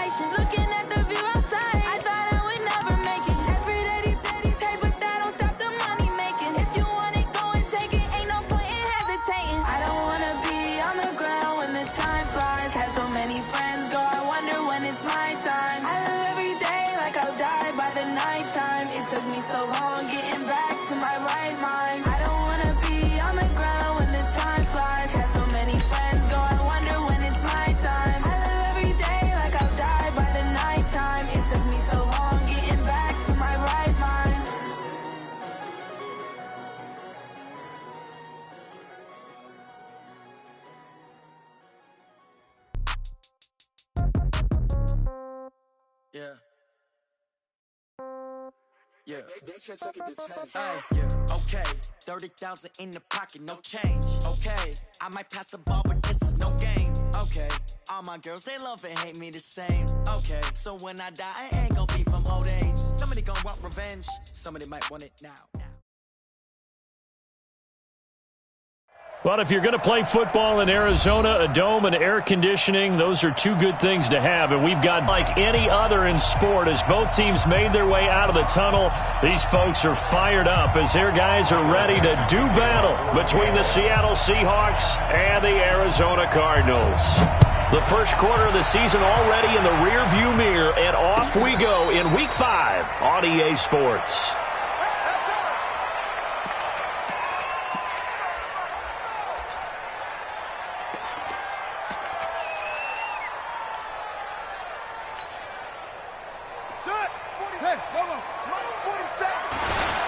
imagination. Looking at the view outside, I thought I would never make it. Every day they take, but that don't stop the money making. If you want it, go and take it. Ain't no point in hesitating. I don't wanna be on the ground when the time flies. Had so many friends go, I wonder when it's my time. I live every day like I'll die by the nighttime. It took me so long getting back to my right mind. I don't wanna be on the ground when the time flies. Had so many friends go, I wonder when it's my time. I live every day like I'll die by the nighttime. It took me so long getting back to my right mind. Yeah. Yeah. Yeah. Okay. 30,000 in the pocket, no change. Okay. I might pass the ball, but this is no game. Okay. All my girls, they love and hate me the same. Okay. So when I die, I ain't gonna be from old age. Somebody gonna want revenge. Somebody might want it now. Well, if you're going to play football in Arizona, a dome and air conditioning, those are two good things to have. And we've got like any other in sport as both teams made their way out of the tunnel. These folks are fired up as their guys are ready to do battle between the Seattle Seahawks and the Arizona Cardinals. The first quarter of the season already in the rearview mirror, and off we go in Week 5 on EA Sports.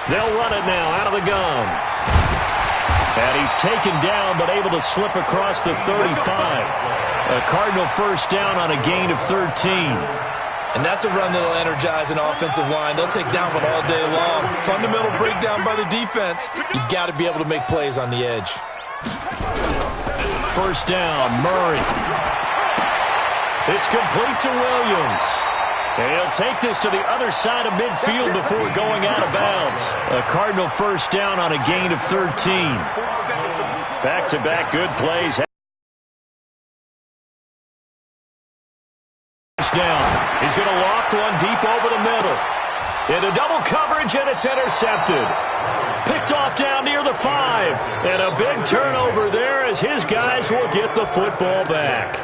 They'll run it now out of the gun. And he's taken down but able to slip across the 35. A Cardinal first down on a gain of 13. And that's a run that'll energize an offensive line. They'll take down one all day long. Fundamental breakdown by the defense. You've got to be able to make plays on the edge. First down, Murray. It's complete to Williams. And he'll take this to the other side of midfield before going out of bounds. A Cardinal first down on a gain of 13. Back-to-back good plays. Down. He's going to loft one deep over the middle. Into double coverage, and it's intercepted. Picked off down near the 5. And a big turnover there as his guys will get the football back.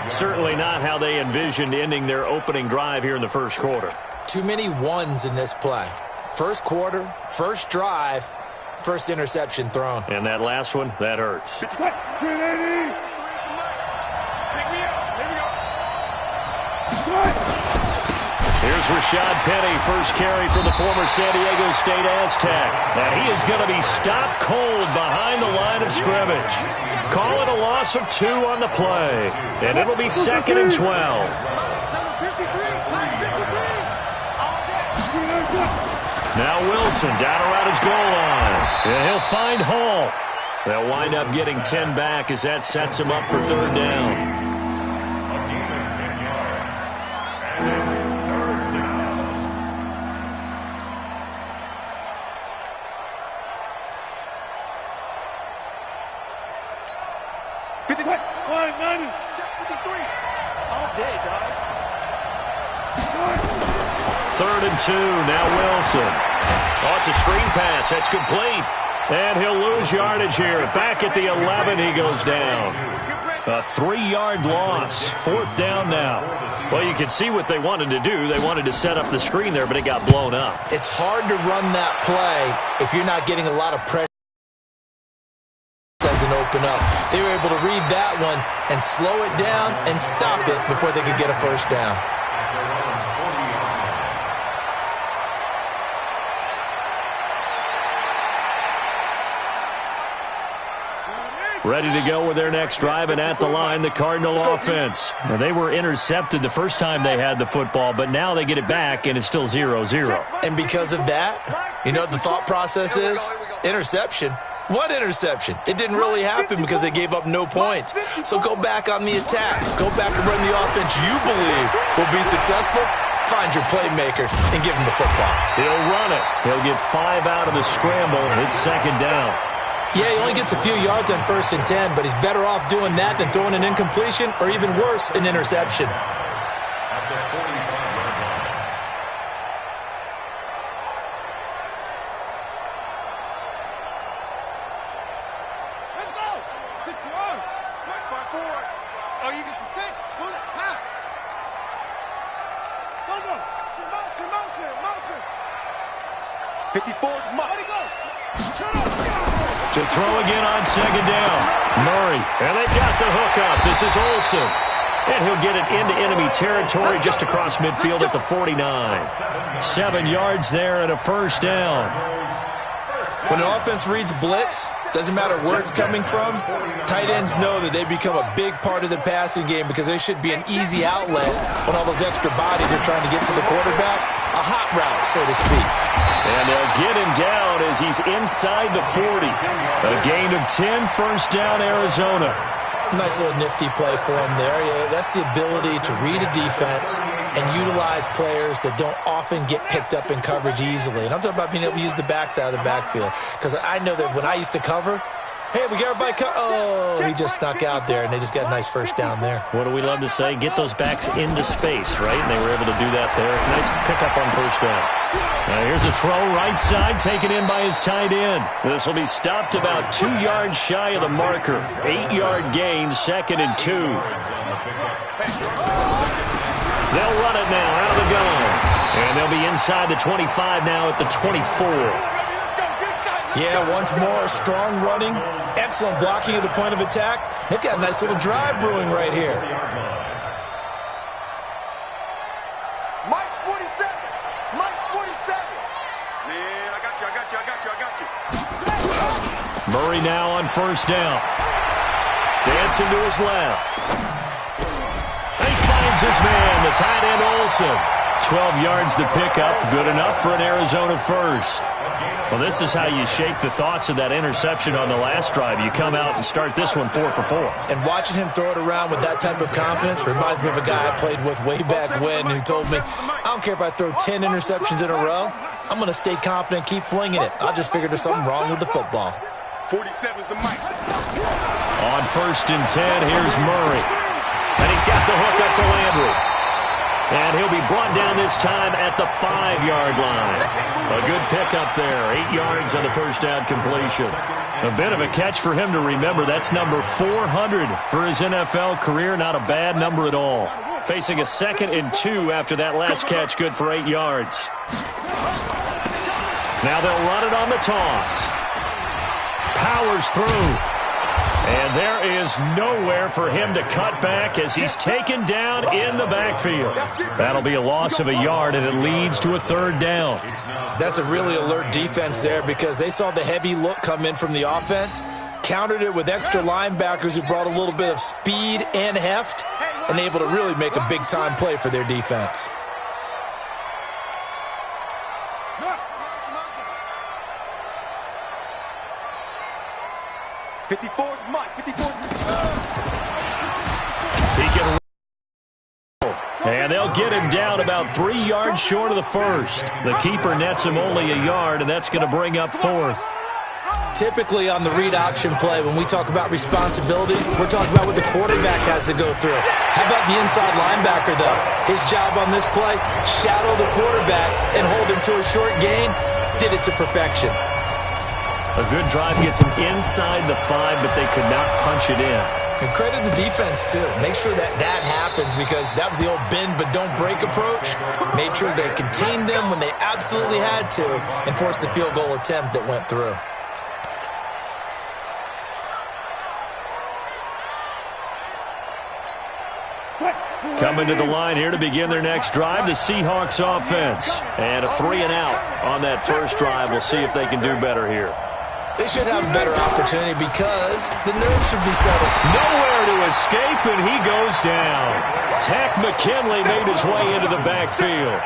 Certainly not how they envisioned ending their opening drive here in the first quarter. Too many ones in this play. First quarter, first drive, first interception thrown. And that last one, that hurts. Here's Rashad Penny, first carry from the former San Diego State Aztec. And he is going to be stopped cold behind the line of scrimmage. Call it a loss of 2 on the play. And it'll be 2nd and 12. Now Wilson down around his goal line. And he'll find Hall. They'll wind up getting 10 back as that sets him up for 3rd down. Third and 2, now Wilson. Oh, it's a screen pass. That's complete. And he'll lose yardage here. Back at the 11, he goes down. A 3-yard loss. 4th down now. Well, you can see what they wanted to do. They wanted to set up the screen there, but it got blown up. It's hard to run that play if you're not getting a lot of pressure. Doesn't open up. They were able to read that one and slow it down and stop it before they could get a first down. Ready to go with their next drive, and at the line, the Cardinal offense. Now, they were intercepted the first time they had the football, but now they get it back, and it's still 0-0. And because of that, you know what the thought process is? Interception. What interception? It didn't really happen because they gave up no points. So go back on the attack. Go back and run the offense you believe will be successful. Find your playmakers and give them the football. He'll run it. He'll get 5 out of the scramble. It's 2nd down. Yeah, he only gets a few yards on 1st and 10, but he's better off doing that than throwing an incompletion or even worse, an interception. Oh, you get to 6? Pull it. High. Go. Motion. 54 is Mike. Let it go. Shut up. To throw again on second down. Murray. And they got the hook up. This is Olsen. And he'll get it into enemy territory just across midfield at the 49. 7 yards there and a first down. When an offense reads blitz, doesn't matter where it's coming from, tight ends know that they become a big part of the passing game because they should be an easy outlet when all those extra bodies are trying to get to the quarterback. A hot route, so to speak. And they'll get him down as he's inside the 40. A gain of 10, first down, Arizona. Nice little nifty play for him there. Yeah, that's the ability to read a defense and utilize players that don't often get picked up in coverage easily. And I'm talking about being able to use the backs out of the backfield. Because I know that when I used to cover, hey, we got everybody oh, he just snuck out there, and they just got a nice first down there. What do we love to say? Get those backs into space, right? And they were able to do that there. Nice pickup on first down. Now here's a throw right side, taken in by his tight end. This will be stopped about 2 yards shy of the marker. 8-yard gain, 2nd and 2. They'll run it now out of the gun. And they'll be inside the 25 now at the 24. Yeah, once more, strong running, excellent blocking at the point of attack. They've got a nice little drive brewing right here. Mike's 47. Mike's 47. Man, I got you. Murray now on first down. Dancing to his left. He finds his man, the tight end Olsen. 12 yards to pick up, good enough for an Arizona first. Well, this is how you shake the thoughts of that interception on the last drive. You come out and start this one 4 for 4. And watching him throw it around with that type of confidence reminds me of a guy I played with way back when who told me, I don't care if I throw 10 interceptions in a row, I'm going to stay confident, keep flinging it. I just figured there's something wrong with the football. 47 is the mic. On first and 10, here's Murray. And he's got the hook up to Landry. And he'll be brought down this time at the 5-yard line. A good pickup there. 8 yards on the first down completion. A bit of a catch for him to remember. That's number 400 for his NFL career. Not a bad number at all. Facing a 2nd and 2 after that last catch. Good for 8 yards. Now they'll run it on the toss. Powers through. And there is nowhere for him to cut back as he's taken down in the backfield. That'll be a loss of a yard, and it leads to a 3rd down. That's a really alert defense there because they saw the heavy look come in from the offense, countered it with extra linebackers who brought a little bit of speed and heft, and able to really make a big-time play for their defense. He can roll. And they'll get him down about 3 yards short of the first. The keeper nets him only a yard, and that's going to bring up 4th. Typically on the read option play, when we talk about responsibilities, we're talking about what the quarterback has to go through. How about the inside linebacker, though? His job on this play, shadow the quarterback and hold him to a short gain. Did it to perfection. A good drive gets him inside the 5, but they could not punch it in. And credit the defense, too. Make sure that that happens because that was the old bend but don't break approach. Made sure they contained them when they absolutely had to and forced the field goal attempt that went through. Coming to the line here to begin their next drive, the Seahawks offense. And a 3 and out on that first drive. We'll see if they can do better here. They should have a better opportunity because the nerves should be settled. Nowhere to escape, and he goes down. Tack McKinley made his way into the backfield.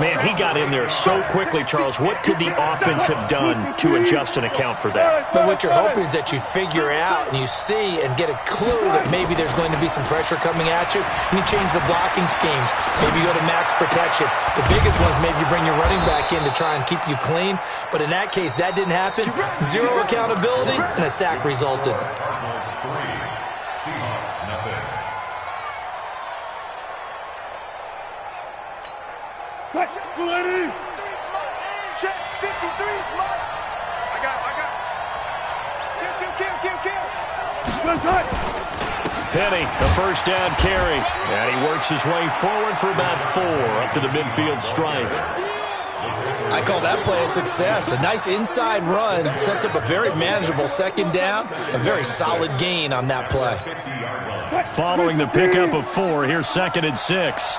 Man, he got in there so quickly, Charles. What could the offense have done to adjust and account for that? But what you're hoping is that you figure out and you see and get a clue that maybe there's going to be some pressure coming at you, and you change the blocking schemes. Maybe you go to max protection. The biggest one is maybe you bring your running back in to try and keep you clean. But in that case, that didn't happen. Zero accountability, and a sack resulted. Check 53's Mike. I got. Kill. Penny, the first down carry. And he works his way forward for about 4 up to the midfield stripe. I call that play a success. A nice inside run sets up a very manageable second down. A very solid gain on that play. Following the pickup of 4, here's 2nd and 6.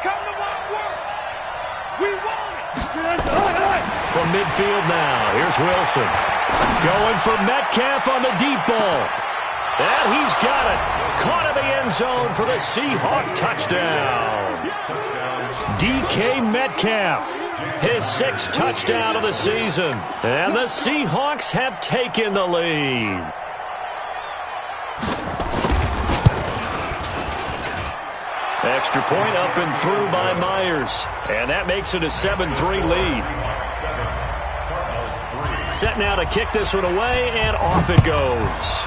From midfield now, here's Wilson. Going for Metcalf on the deep ball. And he's got it. Caught in the end zone for the Seahawks touchdown. DK Metcalf, his 6th touchdown of the season. And the Seahawks have taken the lead. Extra point up and through by Myers. And that makes it a 7-3 lead. Set now to kick this one away, and off it goes.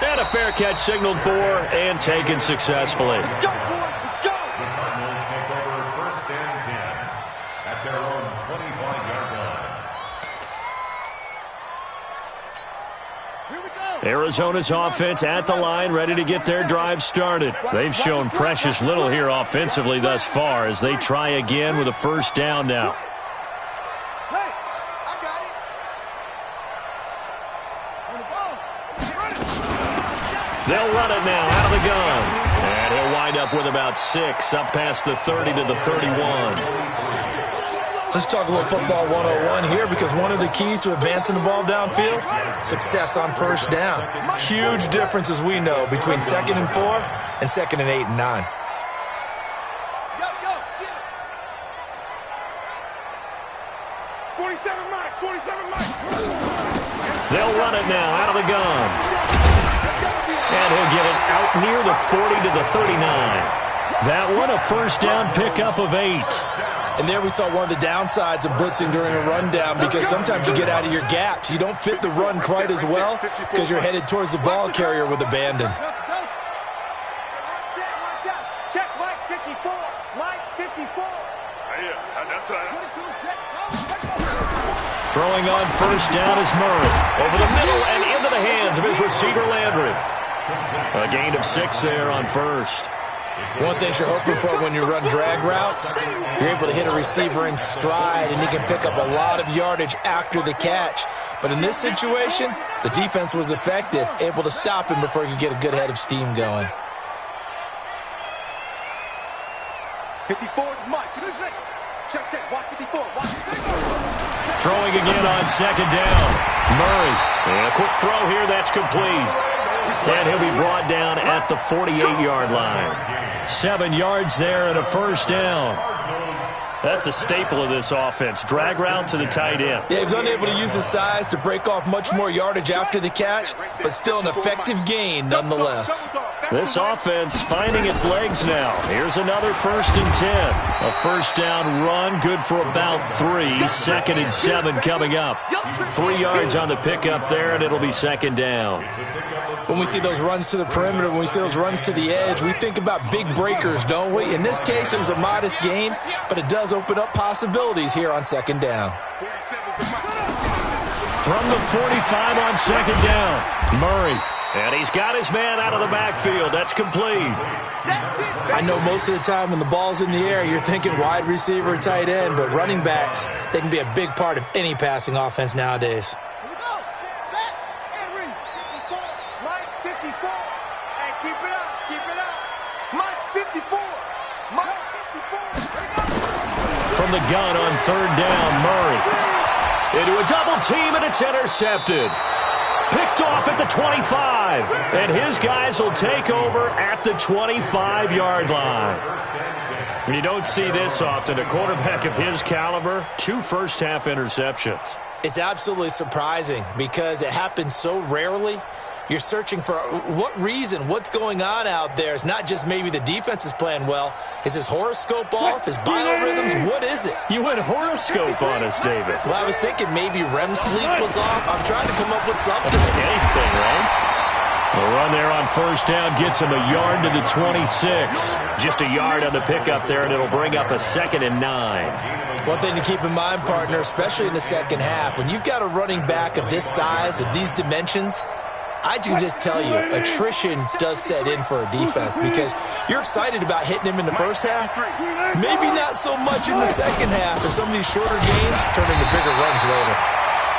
And a fair catch signaled for and taken successfully. Let's go, boys. Let's go. Cardinals take over 1st and 10 at their own 25-yard line. Here we go. Arizona's offense at the line, ready to get their drive started. They've shown precious little here offensively thus far as they try again with a 1st down now. Hey, I got it. On the ball. Run it. They'll run it now out of the gun. And he'll wind up with about 6 up past the 30 to the 31. Let's talk a little football 101 here, because one of the keys to advancing the ball downfield, success on 1st down. Huge difference, as we know, between 2nd and 4 and 2nd and 8 and 9. Go, get it. 47 Mike. They'll run it now out of the gun. And he'll get it out near the 40 to the 39. That one, a 1st down pickup of 8. And there we saw one of the downsides of blitzing during a rundown, because sometimes you get out of your gaps. You don't fit the run quite as well because you're headed towards the ball carrier with abandon. Check Mike 54. Mike 54. That's right. Throwing on 1st down is Murray. Over the middle and into the hands of his receiver Landry. A gain of 6 there on 1st. One thing you're hoping for when you run drag routes, you're able to hit a receiver in stride, and he can pick up a lot of yardage after the catch. But in this situation, the defense was effective, able to stop him before he could get a good head of steam going. 54 Mike. Check. Watch 54. Throwing again on 2nd down. Murray. And a quick throw here. That's complete. And he'll be brought down at the 48-yard line. 7 yards there and a 1st down. That's a staple of this offense. Drag route to the tight end. Yeah, he was unable to use his size to break off much more yardage after the catch, but still an effective gain nonetheless. This offense finding its legs now. Here's another 1st and 10. A 1st down run, good for about 3. 2nd and 7 coming up. 3 yards on the pickup there, and it'll be 2nd down. When we see those runs to the perimeter, when we see those runs to the edge, we think about big breakers, don't we? In this case, it was a modest gain, but it does open up possibilities here on 2nd down. From the 45 on 2nd down, Murray. And he's got his man out of the backfield. That's complete. I know most of the time when the ball's in the air, you're thinking wide receiver, tight end, but running backs, they can be a big part of any passing offense nowadays. Here we go. Set and read. 54. Mike 54. And keep it up. Mike 54. Mike 54. Ready, go. From the gun on 3rd down, Murray. Into a double team, and it's intercepted. Picked off at the 25. And his guys will take over at the 25-yard line. And you don't see this often. A quarterback of his caliber, 2 first-half interceptions. It's absolutely surprising because it happens so rarely. You're searching for what reason, what's going on out there. It's not just maybe the defense is playing well. Is his horoscope off? His biorhythms? What is it? You went horoscope on us, David. Well, I was thinking maybe REM sleep was off. I'm trying to come up with something. Anything, right? The run there on first down gets him a yard to the 26. Just a yard on the pickup there, and it'll bring up a 2nd and 9. One thing to keep in mind, partner, especially in the second half, when you've got a running back of this size, of these dimensions, I can just tell you, attrition does set in for a defense because you're excited about hitting him in the first half. Maybe not so much in the second half, and some of these shorter gains turn into bigger runs later.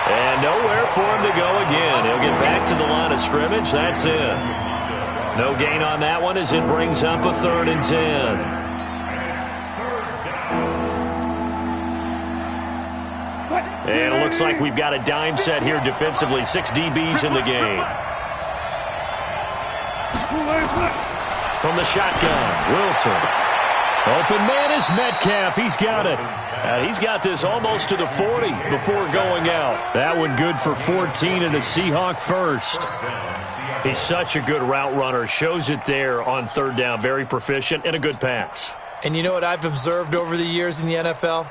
And nowhere for him to go again. He'll get back to the line of scrimmage. That's it. No gain on that one as it brings up a 3rd and 10. And it looks like we've got a dime set here defensively. 6 DBs in the game. From the shotgun, Wilson. Open man is Metcalf. He's got it. And he's got this almost to the 40 before going out. That one good for 14 and a Seahawk first. He's such a good route runner. Shows it there on 3rd down. Very proficient and a good pass. And you know what I've observed over the years in the NFL?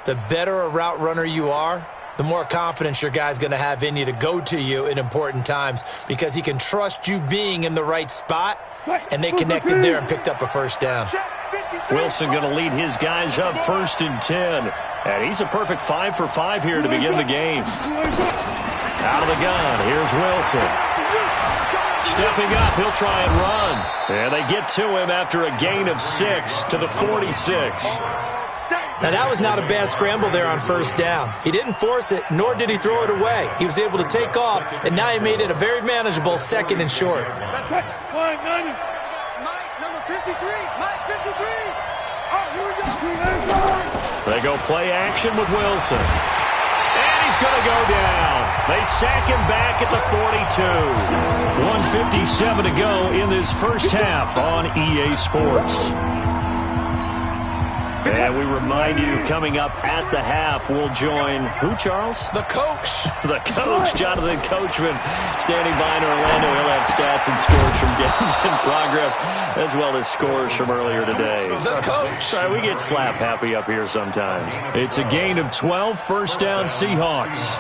The better a route runner you are, the more confidence your guy's going to have in you to go to you in important times because he can trust you being in the right spot, and they connected there and picked up a first down. Wilson going to lead his guys up 1st and 10. And he's a perfect 5 for 5 here to begin the game. Out of the gun, here's Wilson. Stepping up, he'll try and run. And they get to him after a gain of 6 to the 46. Now, that was not a bad scramble there on first down. He didn't force it, nor did he throw it away. He was able to take off, and now he made it a very manageable 2nd and short. That's right. Mike, number 53. Mike, 53. Oh, here we go. They go play action with Wilson. And he's going to go down. They sack him back at the 42. 1:57 to go in this first half on EA Sports. And we remind you, coming up at the half, we'll join who, Charles? The coach. The coach, Jonathan Coachman, standing by in Orlando. He'll have stats and scores from games in progress, as well as scores from earlier today. The coach. Sorry, we get slap happy up here sometimes. It's a gain of 12, first down Seahawks.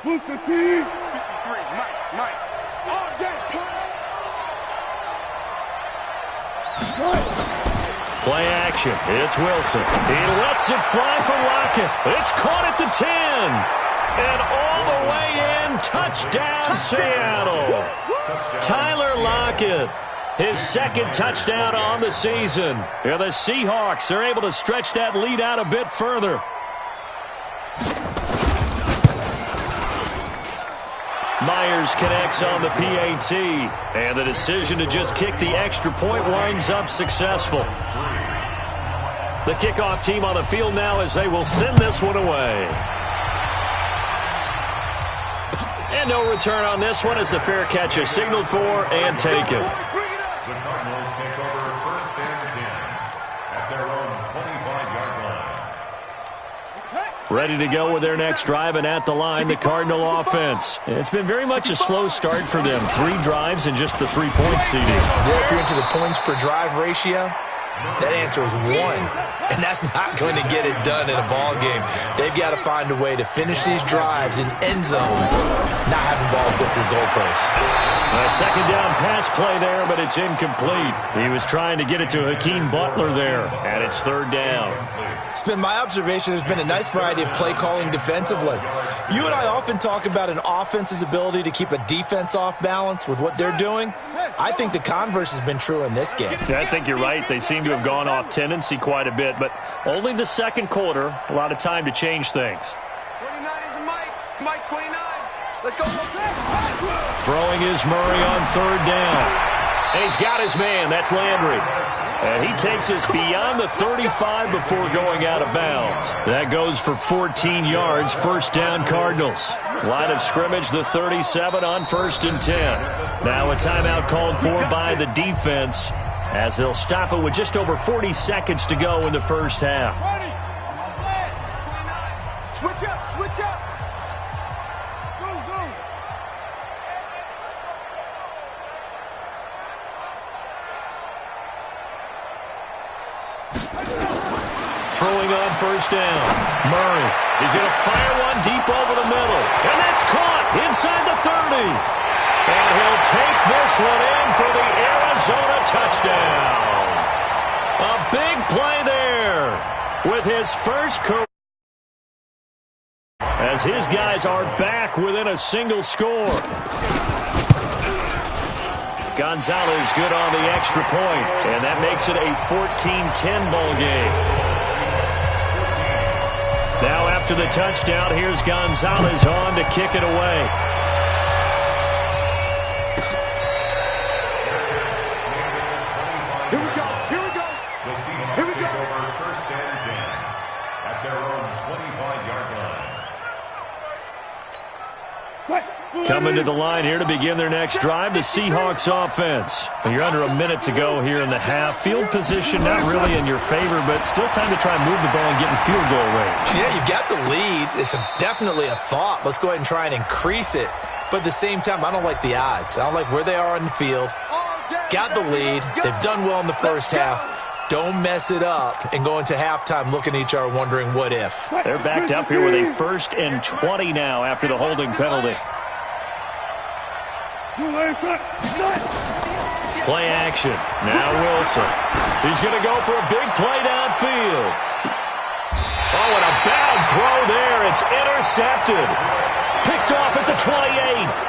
Move the team. 53, Mike. All day, Play action. It's Wilson. He lets it fly for Lockett. It's caught at the 10. And all the way in. Touchdown, Seattle. Tyler Lockett. His 2nd touchdown on the season. And the Seahawks are able to stretch that lead out a bit further. Myers connects on the PAT, and the decision to just kick the extra point winds up successful. The kickoff team on the field now as they will send this one away. And no return on this one as the fair catch is signaled for and taken. The Cardinals take over 1st and 10 at their own 25-yard line. Ready to go with their next drive, and at the line, the Cardinal offense. It's been very much a slow start for them. 3 drives and just the 3-point seeding. Boy, if you're into the points per drive ratio, that answer is 1. And that's not going to get it done in a ball game. They've got to find a way to finish these drives in end zones, not having balls go through goalposts. A 2nd down pass play there, but it's incomplete. He was trying to get it to Hakeem Butler there, and it's 3rd down. It's been my observation there's been a nice variety of play calling defensively. You and I often talk about an offense's ability to keep a defense off balance with what they're doing. I think the converse has been true in this game. I think you're right. They seem to have gone off tendency quite a bit, but only the 2nd quarter, a lot of time to change things. 29 is Mike. Mike, 29. Let's go. Throwing is Murray on 3rd down. And he's got his man. That's Landry. And he takes us beyond the 35 before going out of bounds. That goes for 14 yards. First down, Cardinals. Line of scrimmage, the 37 on 1st and 10. Now a timeout called for by the defense as they'll stop it with just over 40 seconds to go in the first half. Switch up, switch up. Throwing on first down. Murray is going to fire one deep over the middle. And that's caught inside the 30. And he'll take this one in for the Arizona touchdown. A big play there with his first career. As his guys are back within a single score. Gonzalez good on the extra point, and that makes it a 14-10 ball game. Now after the touchdown, here's Gonzalez on to kick it away. Here we go. Here we go. The Seahawks take over first and 10 at their own 25-yard line. Coming to the line here to begin their next drive, the Seahawks offense. You're under a minute to go here in the half. Field position not really in your favor, but still time to try and move the ball and get in field goal range. Yeah, you've got the lead. It's definitely a thought. Let's go ahead and try and increase it. But at the same time, I don't like the odds. I don't like where they are on the field. Got the lead. They've done well in the first half. Don't mess it up and go into halftime looking at each other wondering what if. They're backed up here with a 1st and 20 now after the holding penalty. Play action. Now Wilson. He's going to go for a big play downfield. Oh, and a bad throw there. It's intercepted. Picked off at the 28.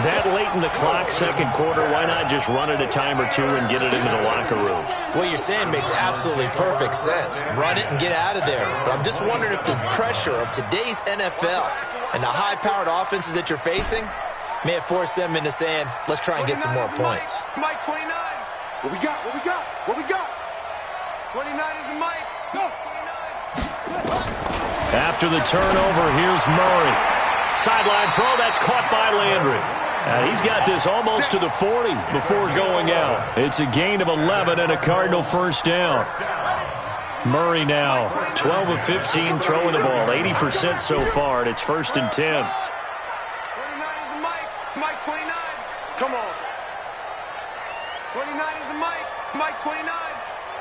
That late in the clock, second quarter, why not just run it a time or two and get it into the locker room? What you're saying makes absolutely perfect sense. Run it and get out of there. But I'm just wondering if the pressure of today's NFL and the high-powered offenses that you're facing may have forced them into saying, let's try and get some more points. Mike 29. What we got? What we got? What we got? 29 is the Mike. Go. 29. After the turnover, here's Murray. Sideline throw, that's caught by Landry. He's got this almost to the 40 before going out. It's a gain of 11 and a Cardinal first down. Murray now, 12 of 15 throwing the ball, 80% so far, and it's 1st and 10. 29 is the Mike. Mike 29. Come on. 29 is the Mike. Mike 29.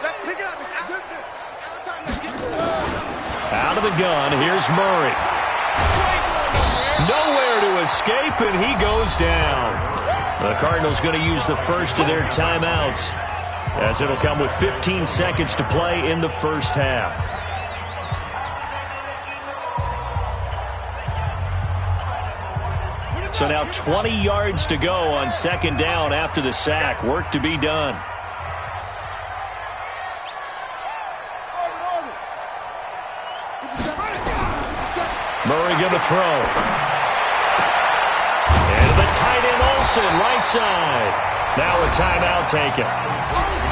Let's pick it up. It's out of time. Let's get it. Out of the gun, here's Murray. Nowhere to escape, and he goes down. The Cardinals going to use the first of their timeouts, as it'll come with 15 seconds to play in the first half. So now 20 yards to go on second down after the sack. Work to be done. Murray going to throw. And the tight end Olsen, right side. Now a timeout taken.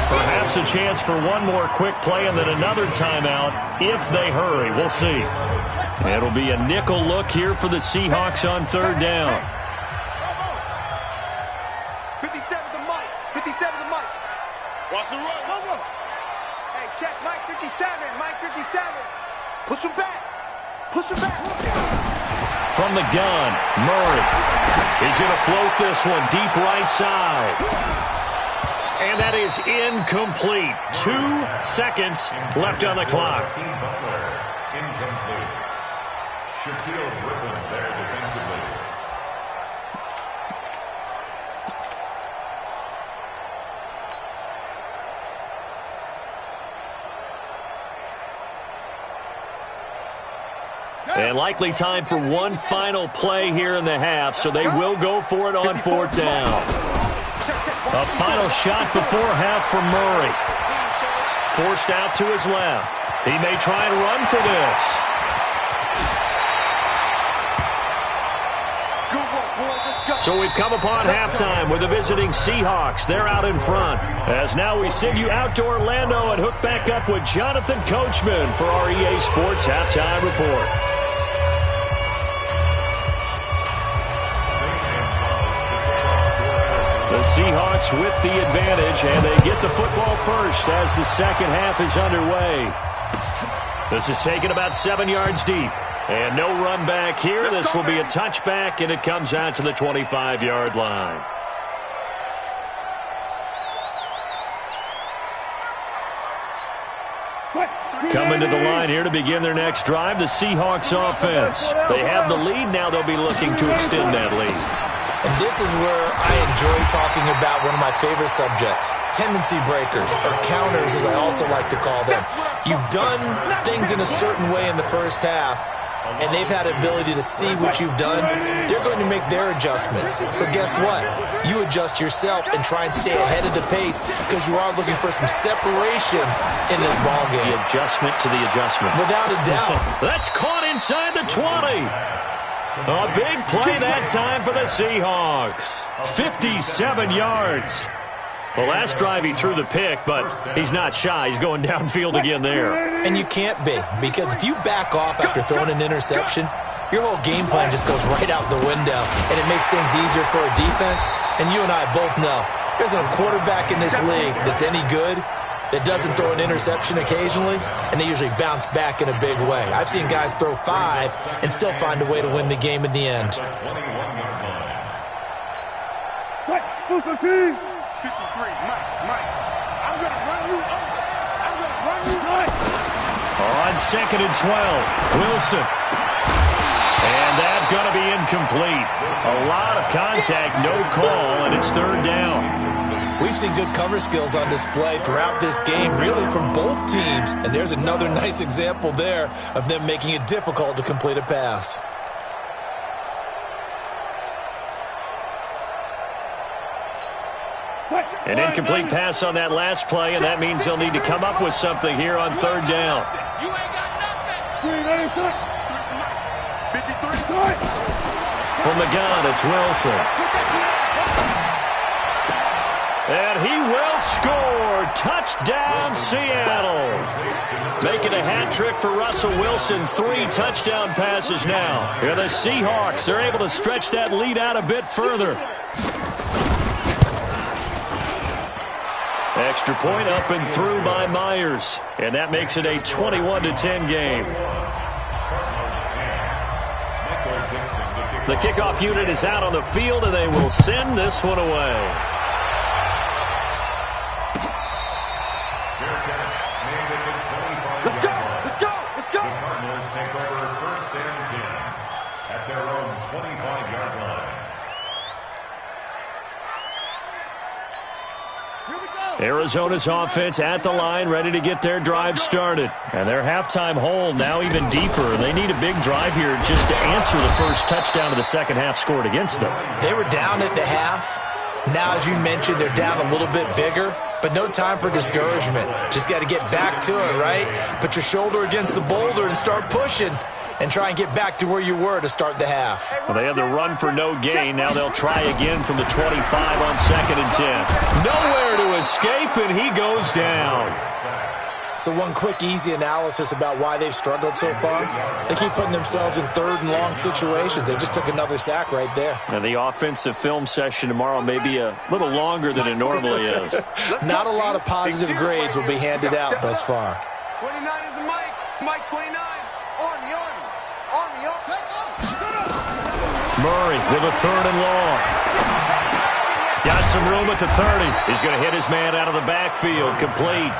Perhaps a chance for one more quick play and then another timeout if they hurry. We'll see. It'll be a nickel look here for the Seahawks on third down. 57 to Mike. 57 to Mike. Watch the run. Go, go. Hey, check Mike 57. Mike 57. Push him back. Push him back. From the gun, Murray is going to float this one deep right side. And that is incomplete. 2 seconds left on the clock. Incomplete. Shaquille Griffin there defensively. And likely time for one final play here in the half, so they will go for it on fourth down. A final shot before half from Murray. Forced out to his left. He may try and run for this. So we've come upon halftime with the visiting Seahawks. They're out in front. As now we send you out to Orlando and hook back up with Jonathan Coachman for our EA Sports Halftime Report. The Seahawks with the advantage, and they get the football first as the second half is underway. This is taken about 7 yards deep. And no run back here. This will be a touchback, and it comes out to the 25-yard line. Coming to the line here to begin their next drive, the Seahawks offense. They have the lead. Now they'll be looking to extend that lead. And this is where I enjoy talking about one of my favorite subjects, tendency breakers, or counters as I also like to call them. You've done things in a certain way in the first half, and they've had the ability to see what you've done. They're going to make their adjustments. So guess what? You adjust yourself and try and stay ahead of the pace because you are looking for some separation in this ball game. The adjustment to the adjustment. Without a doubt. That's caught inside the 20. A big play that time for the Seahawks. 57 yards. The last drive he threw the pick, but he's not shy. He's going downfield again there. And you can't be, because if you back off after throwing an interception, your whole game plan just goes right out the window, and it makes things easier for a defense. And you and I both know there's a quarterback in this league that's any good that doesn't throw an interception occasionally, and they usually bounce back in a big way. I've seen guys throw 5 and still find a way to win the game in the end. 53, Mike. I'm going to run you over. I'm going to run you over. On 2nd and 12, Wilson. And that's going to be incomplete. A lot of contact, no call, and it's 3rd down. We've seen good cover skills on display throughout this game, really from both teams. And there's another nice example there of them making it difficult to complete a pass. An incomplete pass on that last play, and that means they'll need to come up with something here on 3rd down. You ain't got nothing. 53. From the gun, it's Wilson. And he will score. Touchdown, Seattle. Making a hat trick for Russell Wilson. 3 touchdown passes now. Here the Seahawks. They're able to stretch that lead out a bit further. Extra point up and through by Myers. And that makes it a 21-10 game. The kickoff unit is out on the field, and they will send this one away. Let's go. The Cardinals take over 1st and 10 at their own 25-yard line. Arizona's offense at the line, ready to get their drive started. And their halftime hole now even deeper. They need a big drive here just to answer the first touchdown of the second half scored against them. They were down at the half. Now, as you mentioned, they're down a little bit bigger, but no time for discouragement. Just got to get back to it, right? Put your shoulder against the boulder and start pushing and try and get back to where you were to start the half. Well, they had the run for no gain. Now they'll try again from the 25 on 2nd and 10. Nowhere to escape, and he goes down. So one quick, easy analysis about why they've struggled so far. They keep putting themselves in 3rd and long situations. They just took another sack right there. And the offensive film session tomorrow may be a little longer than it normally is. Not a lot of positive grades will be handed out thus far. 29 is the Mike. Mike 29. Army. Murray with a 3rd and long. Got some room at the 30. He's going to hit his man out of the backfield. Complete.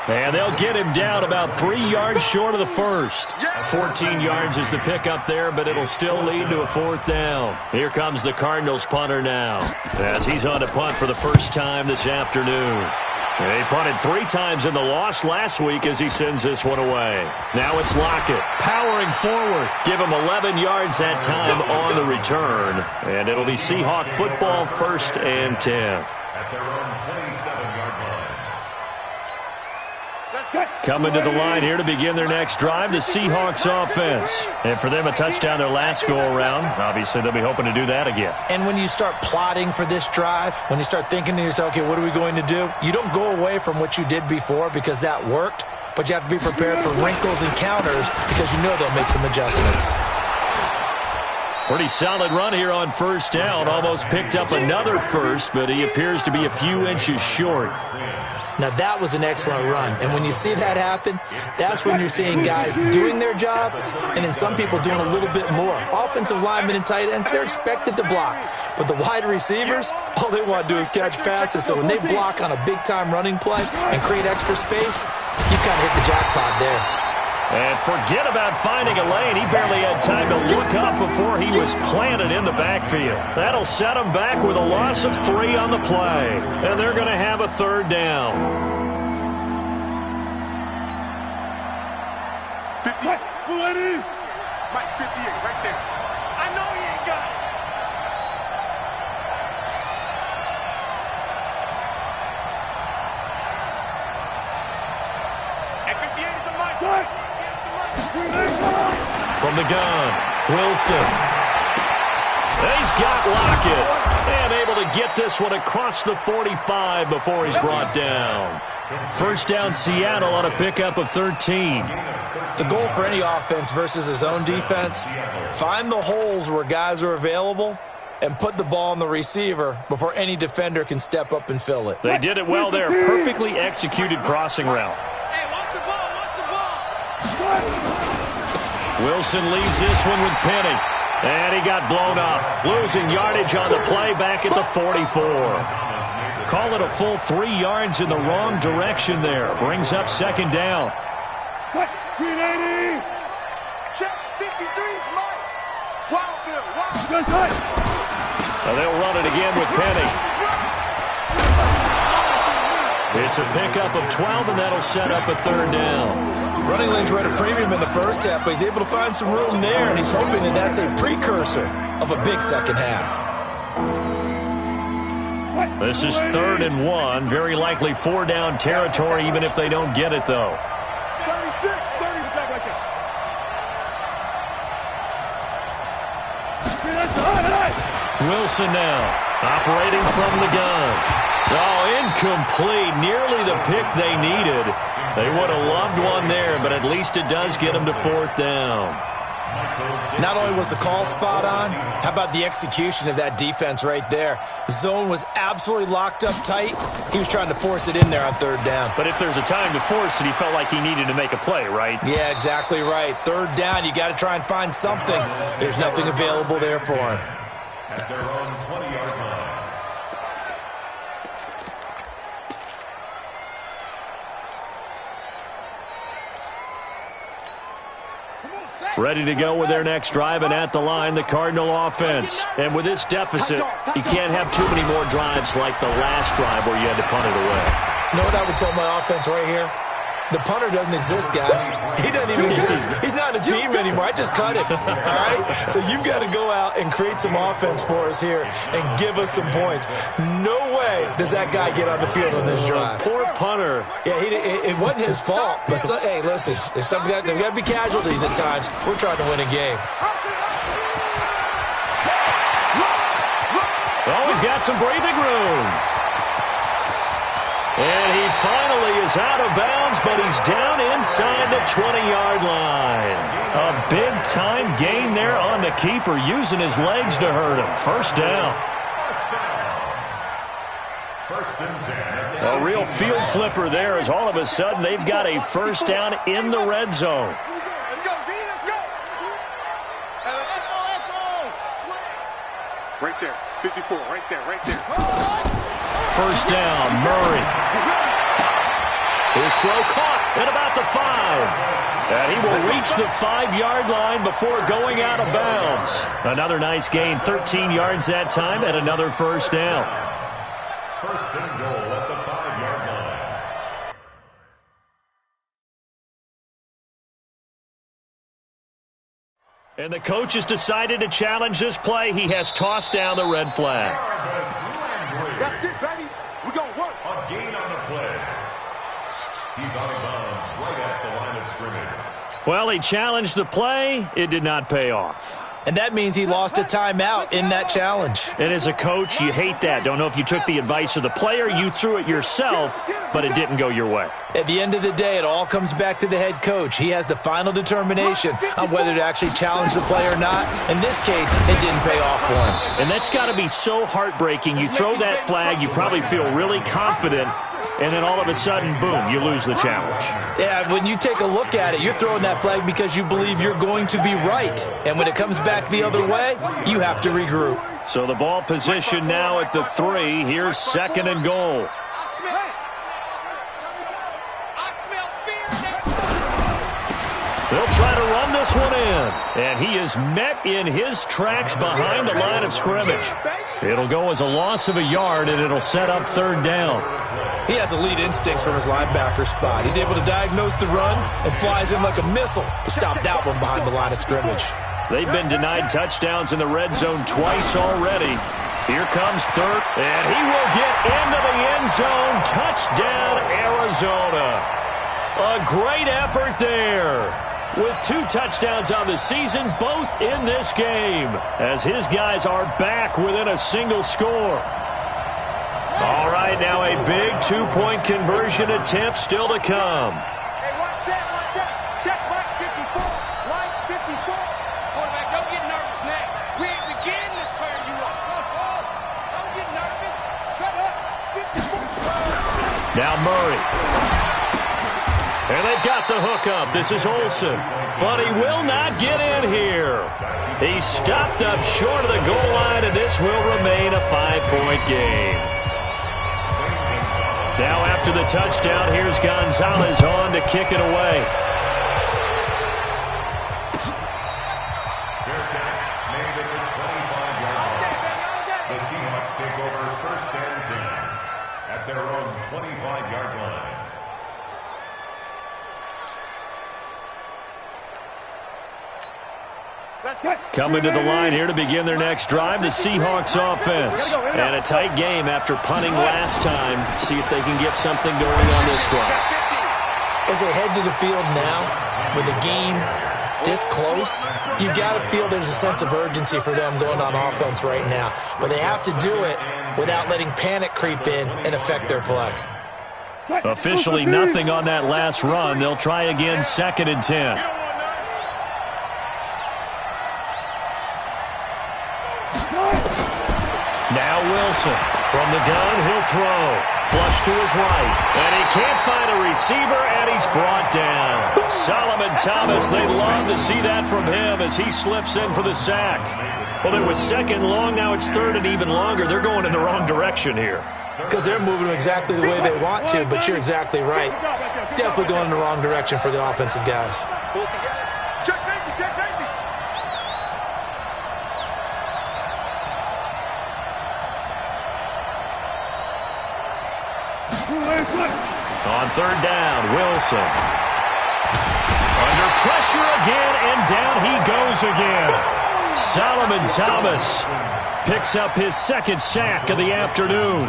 And they'll get him down about 3 yards short of the first. 14 yards is the pickup there, but it'll still lead to a 4th down. Here comes the Cardinals punter now, as he's on to punt for the first time this afternoon. They punted 3 times in the loss last week as he sends this one away. Now it's Lockett powering forward. Give him 11 yards that time on the return. And it'll be Seahawk football, 1st and 10. At their own 27-yard line. Coming to the line here to begin their next drive, the Seahawks offense. And for them, a touchdown their last go-around. Obviously, they'll be hoping to do that again. And when you start plotting for this drive, when you start thinking to yourself, okay, what are we going to do? You don't go away from what you did before because that worked, but you have to be prepared for wrinkles and counters because you know they'll make some adjustments. Pretty solid run here on 1st down. Almost picked up another first, but he appears to be a few inches short. Now, that was an excellent run. And when you see that happen, that's when you're seeing guys doing their job and then some people doing a little bit more. Offensive linemen and tight ends, they're expected to block. But the wide receivers, all they want to do is catch passes. So when they block on a big-time running play and create extra space, you've kind of hit the jackpot there. And forget about finding a lane. He barely had time to look up before he was planted in the backfield. That'll set him back with a loss of 3 on the play. And they're going to have a third down. 58. Mike 58 right there. I know he ain't got it. At 58 is a Mike. From the gun, Wilson. He's got Lockett. And able to get this one across the 45 before he's brought down. First down, Seattle on a pickup of 13. The goal for any offense versus his own defense, find the holes where guys are available and put the ball on the receiver before any defender can step up and fill it. They did it well there. Perfectly executed crossing route. Hey, watch the ball, watch the ball. Wilson leaves this one with Penny. And he got blown up. Losing yardage on the play back at the 44. Call it a full 3 yards in the wrong direction there. Brings up second down. Check 53's Mike. Wildville, Now they'll run it again with Penny. It's a pickup of 12, and that'll set up a third down. Running lanes were at a premium in the first half, but he's able to find some room there, and he's hoping that that's a precursor of a big second half. This is 3rd and 1. Very likely 4-down territory, even if they don't get it, though. 36, 30's back right there. Wilson now, operating from the gun. Oh, incomplete. Nearly the pick they needed. They would have loved one there, but at least it does get them to 4th down. Not only was the call spot on, how about the execution of that defense right there? The zone was absolutely locked up tight. He was trying to force it in there on 3rd down. But if there's a time to force it, he felt like he needed to make a play, right? Yeah, exactly right. 3rd down, you got to try and find something. There's nothing available there for him. At their own 20-yard line. Ready to go with their next drive, and at the line, the Cardinal offense. And with this deficit, you can't have too many more drives like the last drive where you had to punt it away. You know what I would tell my offense right here? The punter doesn't exist, guys. He doesn't even exist. He's not a team anymore. I just cut him, all right? So you've got to go out and create some offense for us here and give us some points. No way does that guy get on the field on this drive. Poor punter. Yeah, it wasn't his fault. But hey, listen, there's got to be casualties at times. We're trying to win a game. Oh, he's got some breathing room. And he finally is out of bounds, but he's down inside the 20-yard line. A big-time gain there on the keeper, using his legs to hurt him. First down. First and 10. A real field flipper there, as all of a sudden they've got a first down in the red zone. Let's go, D, let's go. Let's go. Right there, 54, right there, right there. First down, Murray. His throw caught at about the 5. And he will reach the 5-yard line before going out of bounds. Another nice gain, 13 yards that time, and another first down. First and goal at the 5-yard line. And the coach has decided to challenge this play. He has tossed down the red flag. That's it, baby. We're going to work. A gain on the play. He's out of bounds right at the line of scrimmage. Well, he challenged the play. It did not pay off. And that means he lost a timeout in that challenge. And as a coach, you hate that. Don't know if you took the advice of the player, you threw it yourself, but it didn't go your way. At the end of the day, it all comes back to the head coach. He has the final determination on whether to actually challenge the play or not. In this case, it didn't pay off for him. And that's got to be so heartbreaking. You throw that flag, you probably feel really confident, and then all of a sudden, boom, you lose the challenge. Yeah, when you take a look at it, you're throwing that flag because you believe you're going to be right. And when it comes back the other way, you have to regroup. So the ball position now at the 3. Here's second and goal. They'll try to run this one in. And he is met in his tracks behind the line of scrimmage. It'll go as a loss of a yard, and it'll set up third down. He has elite instincts from his linebacker spot. He's able to diagnose the run and flies in like a missile to stop that one behind the line of scrimmage. They've been denied touchdowns in the red zone twice already. Here comes third, and he will get into the end zone. Touchdown, Arizona. A great effort there. With 2 touchdowns on the season, both in this game, as his guys are back within a single score. All right, now a big 2-point conversion attempt still to come. Hey, one set. Check line 54. Line 54. Quarterback, don't get nervous now. We ain't beginning to turn you up. Don't get nervous. Shut up. 54. Now Murray. And they've got the hook up. This is Olsen. But he will not get in here. He stopped up short of the goal line, and this will remain a 5-point game. Now after the touchdown, here's Gonzalez on to kick it away. Fair catch made at the 25-yard line. The Seahawks take over first and 10 at their own 25-yard line. Coming to the line here to begin their next drive, the Seahawks offense. And a tight game after punting last time. See if they can get something going on this drive. As they head to the field now, with the game this close, you've got to feel there's a sense of urgency for them going on offense right now. But they have to do it without letting panic creep in and affect their play. Officially nothing on that last run. They'll try again, 2nd and 10. Now Wilson. From the gun, he'll throw. Flush to his right. And he can't find a receiver, and he's brought down. Solomon Thomas, they love to see that from him as he slips in for the sack. Well, it was 2nd long, now it's 3rd and even longer. They're going in the wrong direction here. Because they're moving exactly the way they want to, but you're exactly right. Definitely going in the wrong direction for the offensive guys. Check safety. On 3rd down, Wilson. Under pressure again, and down he goes again. Solomon Thomas picks up his 2nd sack of the afternoon.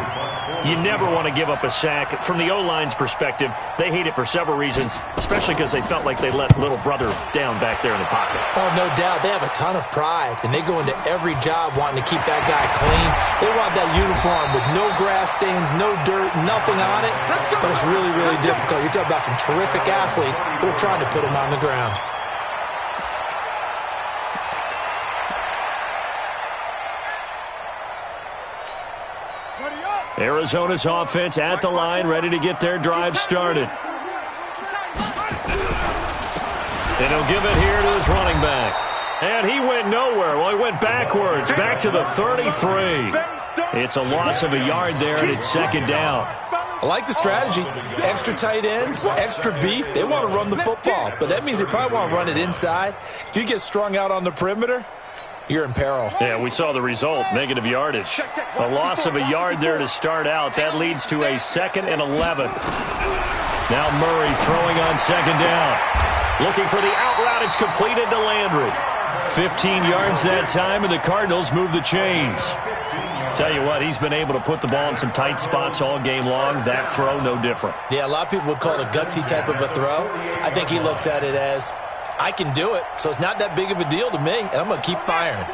You never want to give up a sack. From the O-line's perspective, they hate it for several reasons, especially because they felt like they let little brother down back there in the pocket. Oh, no doubt. They have a ton of pride, and they go into every job wanting to keep that guy clean. They want that uniform with no grass stains, no dirt, nothing on it. But it's really, really difficult. You're talking about some terrific athletes who are trying to put him on the ground. Arizona's offense at the line, ready to get their drive started. And he'll give it here to his running back. And he went nowhere. Well, he went backwards, back to the 33. It's a loss of a yard there, and it's 2nd down. I like the strategy. Extra tight ends, extra beef. They want to run the football, but that means they probably want to run it inside. If you get strung out on the perimeter, you're in peril. Yeah, we saw the result, negative yardage. A loss of a yard there to start out. That leads to a 2nd and 11. Now Murray throwing on 2nd down. Looking for the out route. It's completed to Landry. 15 yards that time, and the Cardinals move the chains. Tell you what, he's been able to put the ball in some tight spots all game long. That throw, no different. Yeah, a lot of people would call it a gutsy type of a throw. I think he looks at it as, I can do it, so it's not that big of a deal to me, and I'm going to keep firing.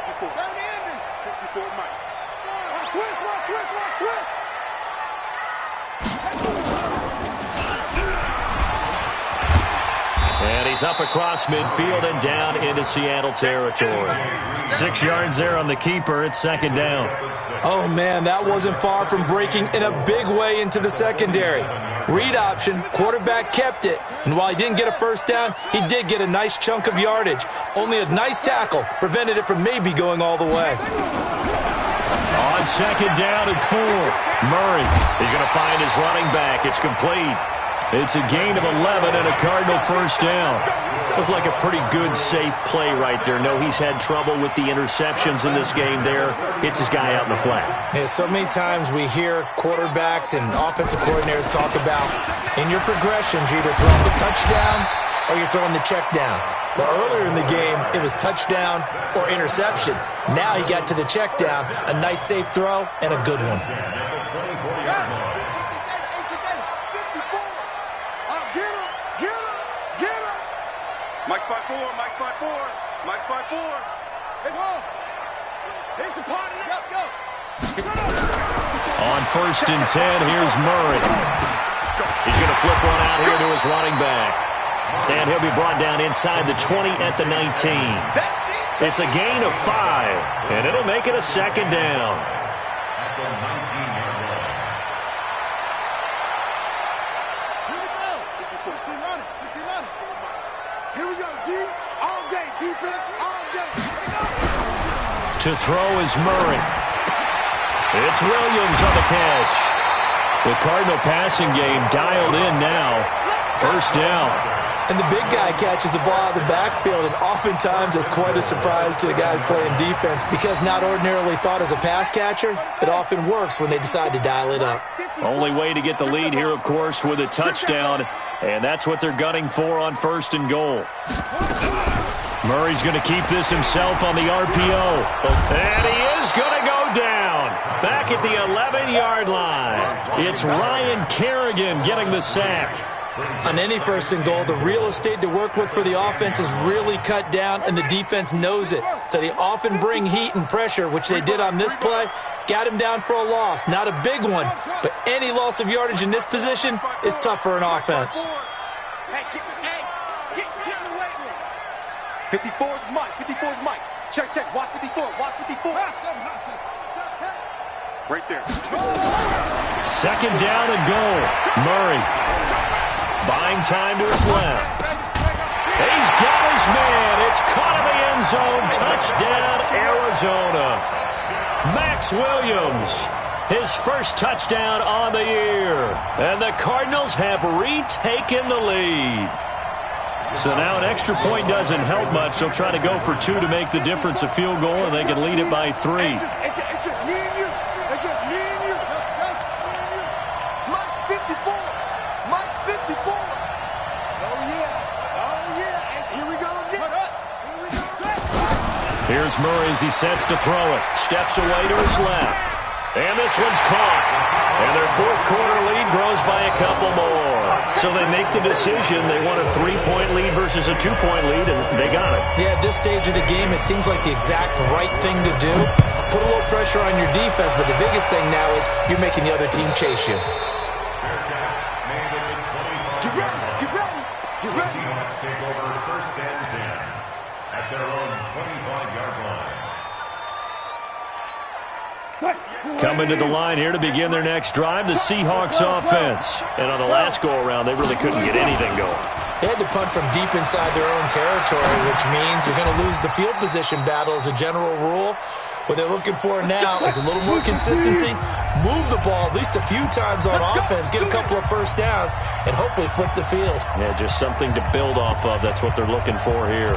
And he's up across midfield and down into Seattle territory. 6 yards there on the keeper. It's 2nd down. Oh, man, that wasn't far from breaking in a big way into the secondary. Read option, quarterback kept it, and while he didn't get a first down, he did get a nice chunk of yardage. Only a nice tackle prevented it from maybe going all the way. On 2nd down and 4, Murray is going to find his running back. It's complete. It's a gain of 11 and a Cardinal first down. Looked like a pretty good, safe play right there. No, he's had trouble with the interceptions in this game there. Hits his guy out in the flat. Yeah, so many times we hear quarterbacks and offensive coordinators talk about in your progressions, you're either throwing the touchdown or you're throwing the check down. But earlier in the game, it was touchdown or interception. Now he got to the check down, a nice safe throw, and a good one. Mike spot 4, Mike spot 4, Mike spot 4. Hey, come on. Here's the party. Go. On 1st and 10, here's Murray. He's going to flip one out here to his running back. And he'll be brought down inside the 20 at the 19. It's a gain of 5, and it'll make it a second down. At the 19-yard line. Here we go. 15 on it. 15 on it. Here we go, D. All day. Defense, all day. To throw is Murray. It's Williams on the catch. The Cardinal passing game dialed in now. First down. And the big guy catches the ball out of the backfield, and oftentimes it's quite a surprise to the guys playing defense because not ordinarily thought as a pass catcher, it often works when they decide to dial it up. Only way to get the lead here, of course, with a touchdown, and that's what they're gunning for on 1st and goal. Murray's going to keep this himself on the RPO, and he is going to go down back at the 11-yard line. It's Ryan Kerrigan getting the sack. On any 1st and goal, the real estate to work with for the offense is really cut down, and the defense knows it. So they often bring heat and pressure, which they did on this play. Got him down for a loss. Not a big one, but any loss of yardage in this position is tough for an offense. Hey, get in the weight room. 54 is Mike. 54 is Mike. Check. Watch 54. Watch 54. Right there. Second down and goal. Murray buying time to his left. He's got his man. It's caught in the end zone. Touchdown, Arizona. Max Williams, his first touchdown on the year. And the Cardinals have retaken the lead. So now an extra point doesn't help much. They'll try to go for 2 to make the difference a field goal, and they can lead it by 3. It's just me and you. It's just me and you. Mike's 54. Mike's 54. Oh, yeah. And here we go again. Here's Murray as he sets to throw it. Steps away to his left. And this one's caught. And their 4th quarter lead grows by a couple more. So they make the decision. They want a 3-point lead versus a 2-point lead, and they got it. Yeah, at this stage of the game, it seems like the exact right thing to do. Put a little pressure on your defense, but the biggest thing now is you're making the other team chase you. Get ready. The Seahawks take over 1st and 10 at their own 25-yard line. Coming to the line here to begin their next drive, the Seahawks offense. And on the last go-around, they really couldn't get anything going. They had to punt from deep inside their own territory, which means you're going to lose the field position battle as a general rule. What they're looking for now is a little more consistency, move the ball at least a few times on offense, get a couple of first downs, and hopefully flip the field. Yeah, just something to build off of. That's what they're looking for here.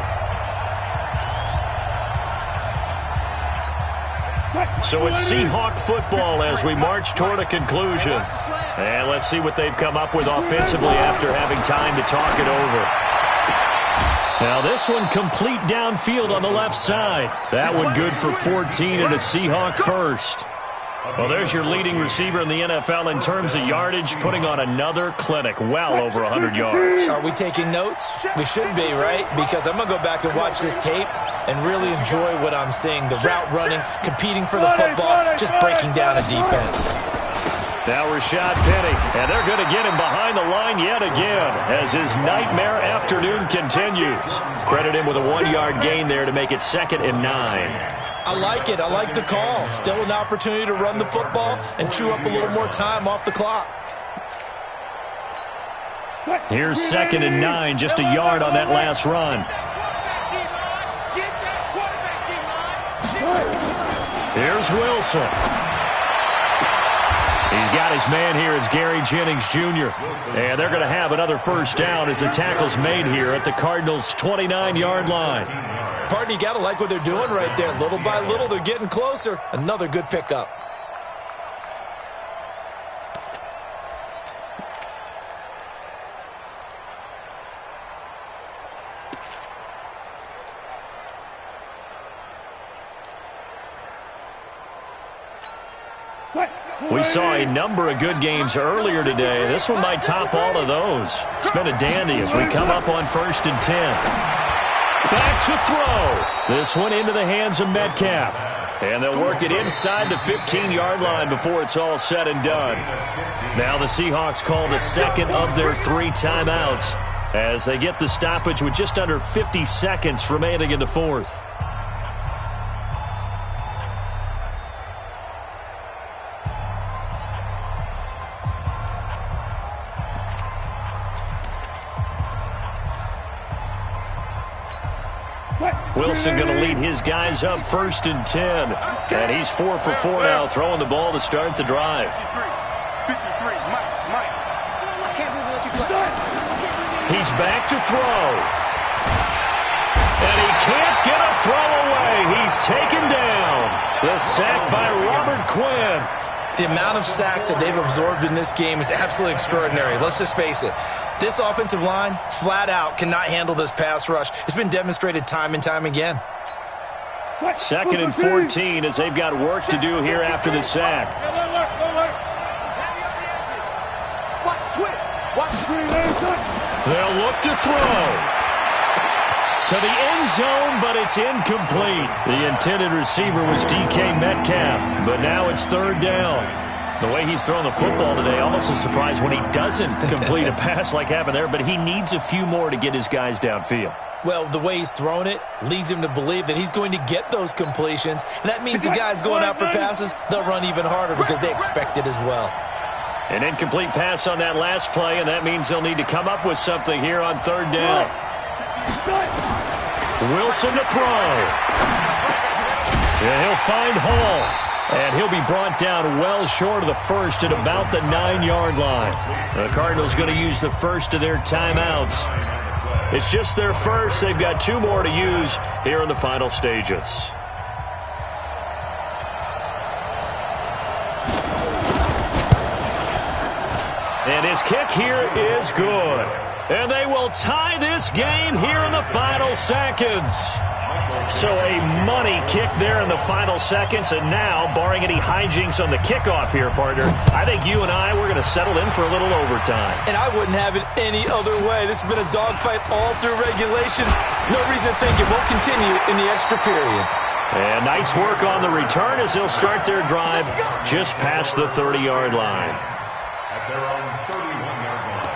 So it's Seahawk football as we march toward a conclusion. And let's see what they've come up with offensively after having time to talk it over. Now this one complete downfield on the left side. That one good for 14 and a Seahawk first. Well, there's your leading receiver in the NFL in terms of yardage, putting on another clinic, well over 100 yards. Are we taking notes? We should be, right? Because I'm going to go back and watch this tape and really enjoy what I'm seeing. The route running, competing for the football, just breaking down a defense. Now Rashad Penny, and they're going to get him behind the line yet again as his nightmare afternoon continues. Credit him with a 1-yard gain there to make it 2nd and 9. I like it. I like the call. Still an opportunity to run the football and chew up a little more time off the clock. Here's 2nd and 9, just a yard on that last run. Here's Wilson. He's got his man here as Gary Jennings Jr. And they're going to have another first down as the tackle's made here at the Cardinals' 29-yard line. Partner, you got to like what they're doing right there. Little by little, they're getting closer. Another good pickup. We saw a number of good games earlier today. This one might top all of those. It's been a dandy as we come up on 1st and 10. Back to throw. This one into the hands of Metcalf. And they'll work it inside the 15-yard line before it's all said and done. Now the Seahawks call the second of their 3 timeouts as they get the stoppage with just under 50 seconds remaining in the fourth. Wilson going to lead his guys up 1st and 10. And he's 4 for 4 now, throwing the ball to start the drive. 53, Mike. I can't believe they let you play. He's back to throw. And he can't get a throw away. He's taken down. The sack by Robert Quinn. The amount of sacks that they've absorbed in this game is absolutely extraordinary. Let's just face it. This offensive line, flat out, cannot handle this pass rush. It's been demonstrated time and time again. 2nd and 14 as they've got work to do here after the sack. They'll look to throw. To the end zone, but it's incomplete. The intended receiver was DK Metcalf, but now it's 3rd down. The way he's throwing the football today, almost a surprise when he doesn't complete a pass like happened there, but he needs a few more to get his guys downfield. Well, the way he's thrown it leads him to believe that he's going to get those completions, and that means the guys going out for passes, they'll run even harder because they expect it as well. An incomplete pass on that last play, and that means they'll need to come up with something here on 3rd down. Wilson to throw. Yeah, he'll find Hall. And he'll be brought down well short of the first at about the 9-yard line. The Cardinals going to use the first of their timeouts. It's just their first. They've got 2 more to use here in the final stages. And his kick here is good. And they will tie this game here in the final seconds. So a money kick there in the final seconds, and now, barring any hijinks on the kickoff here, partner, I think you and I, we're going to settle in for a little overtime. And I wouldn't have it any other way. This has been a dogfight all through regulation. No reason to think it won't continue in the extra period. And nice work on the return as they'll start their drive just past the 30-yard line. At their own 31-yard line.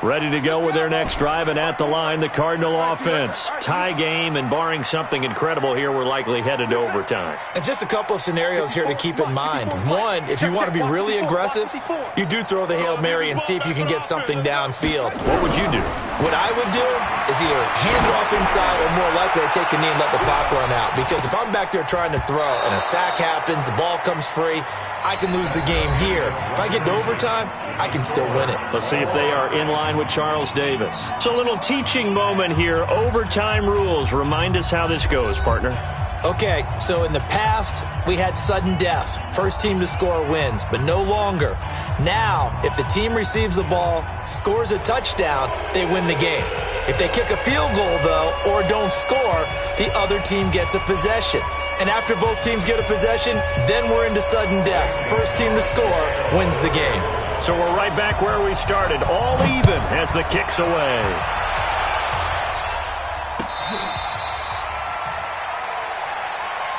Ready to go with their next drive, and at the line, the Cardinal offense. Tie game, and barring something incredible here, we're likely headed to overtime. And just a couple of scenarios here to keep in mind. One, if you want to be really aggressive, you do throw the Hail Mary and see if you can get something downfield. What would you do? What I would do is either hand it off inside or more likely to take the knee and let the clock run out. Because if I'm back there trying to throw and a sack happens, the ball comes free, I can lose the game here. If I get to overtime, I can still win it. Let's see if they are in line with Charles Davis. It's a little teaching moment here. Overtime rules. Remind us how this goes, partner. Okay, so in the past, we had sudden death. First team to score wins, but no longer. Now, if the team receives the ball, scores a touchdown, they win the game. If they kick a field goal, though, or don't score, the other team gets a possession. And after both teams get a possession, then we're into sudden death. First team to score wins the game. So we're right back where we started, all even as the kick's away.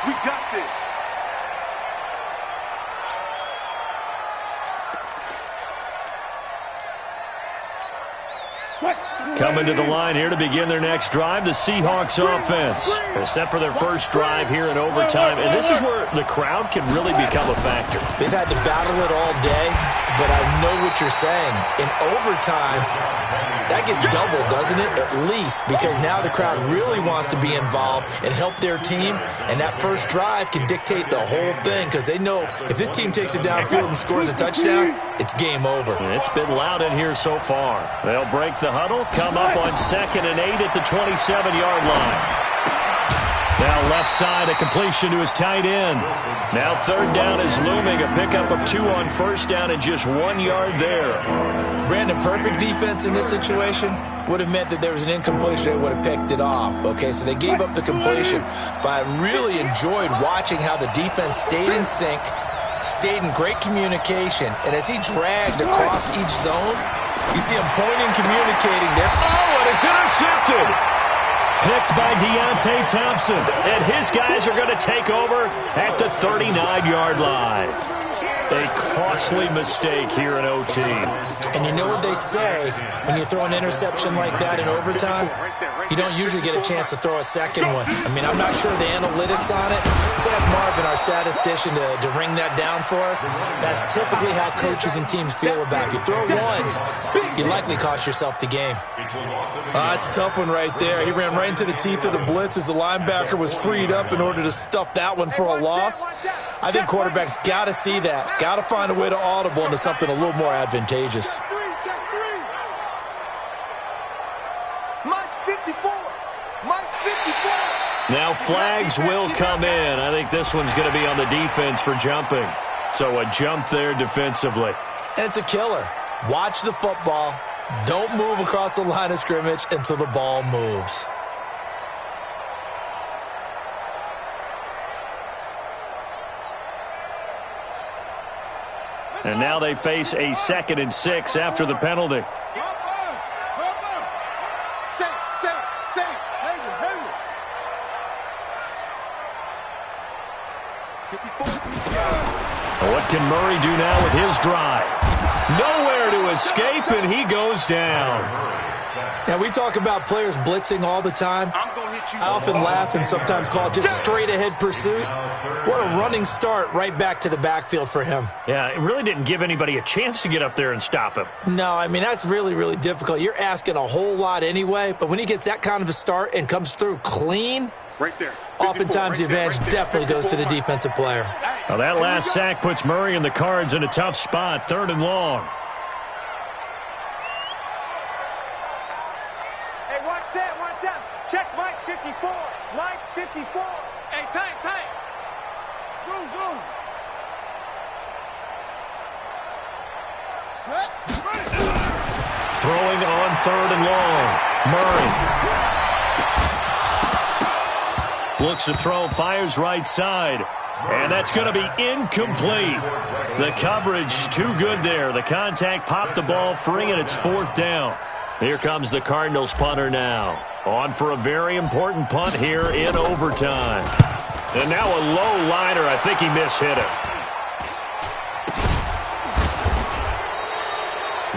We got this. Coming to the line here to begin their next drive, the Seahawks offense. They're set for their first drive here in overtime, and this is where the crowd can really become a factor. They've had to battle it all day, but I know what you're saying. In overtime, that gets doubled, doesn't it? At least, because now the crowd really wants to be involved and help their team, and that first drive can dictate the whole thing because they know if this team takes it downfield and scores a touchdown, it's game over. And it's been loud in here so far. They'll break the huddle, come up on 2nd and 8 at the 27-yard line. Now left side, a completion to his tight end. Now 3rd down is looming, a pickup of 2 on 1st down and just 1 yard there. Brandon, perfect defense in this situation would have meant that there was an incompletion. They would have picked it off. Okay, so they gave up the completion, but I really enjoyed watching how the defense stayed in sync, stayed in great communication, and as he dragged across each zone, you see him pointing, communicating there. Oh, and it's intercepted. Picked by Deontay Thompson. And his guys are going to take over at the 39-yard line. A costly mistake here in OT. And you know what they say, when you throw an interception like that in overtime, you don't usually get a chance to throw a second one. I mean, I'm not sure the analytics on it. So that's Marvin, our statistician, to ring that down for us. That's typically how coaches and teams feel about it. If you throw one, you likely cost yourself the game. That's a tough one right there. He ran right into the teeth of the blitz as the linebacker was freed up in order to stuff that one for a loss. I think quarterbacks got to see that. Got to find a way to audible into something a little more advantageous. Now flags will come in. I think this one's going to be on the defense for jumping. So a jump there defensively. And it's a killer. Watch the football. Don't move across the line of scrimmage until the ball moves. And now they face a 2nd and 6 after the penalty. What can Murray do now with his drive? Nowhere to escape, and he goes down. Now, we talk about players blitzing all the time. I often laugh and sometimes call it just straight-ahead pursuit. What a running start right back to the backfield for him. Yeah, it really didn't give anybody a chance to get up there and stop him. No, I mean, that's really, really difficult. You're asking a whole lot anyway, but when he gets that kind of a start and comes through clean, right there, oftentimes the advantage definitely goes to the defensive player. Well, that last sack puts Murray and the Cards in a tough spot, 3rd and long. Hey, watch that. Check Mike 54. Mike 54. Hey, time. Zoom. Set. Throwing on 3rd and long. Murray. Looks to throw, fires right side. And that's going to be incomplete. The coverage too good there. The contact popped the ball free, and it's 4th down. Here comes the Cardinals punter now. On for a very important punt here in overtime. And now a low liner. I think he mishit it.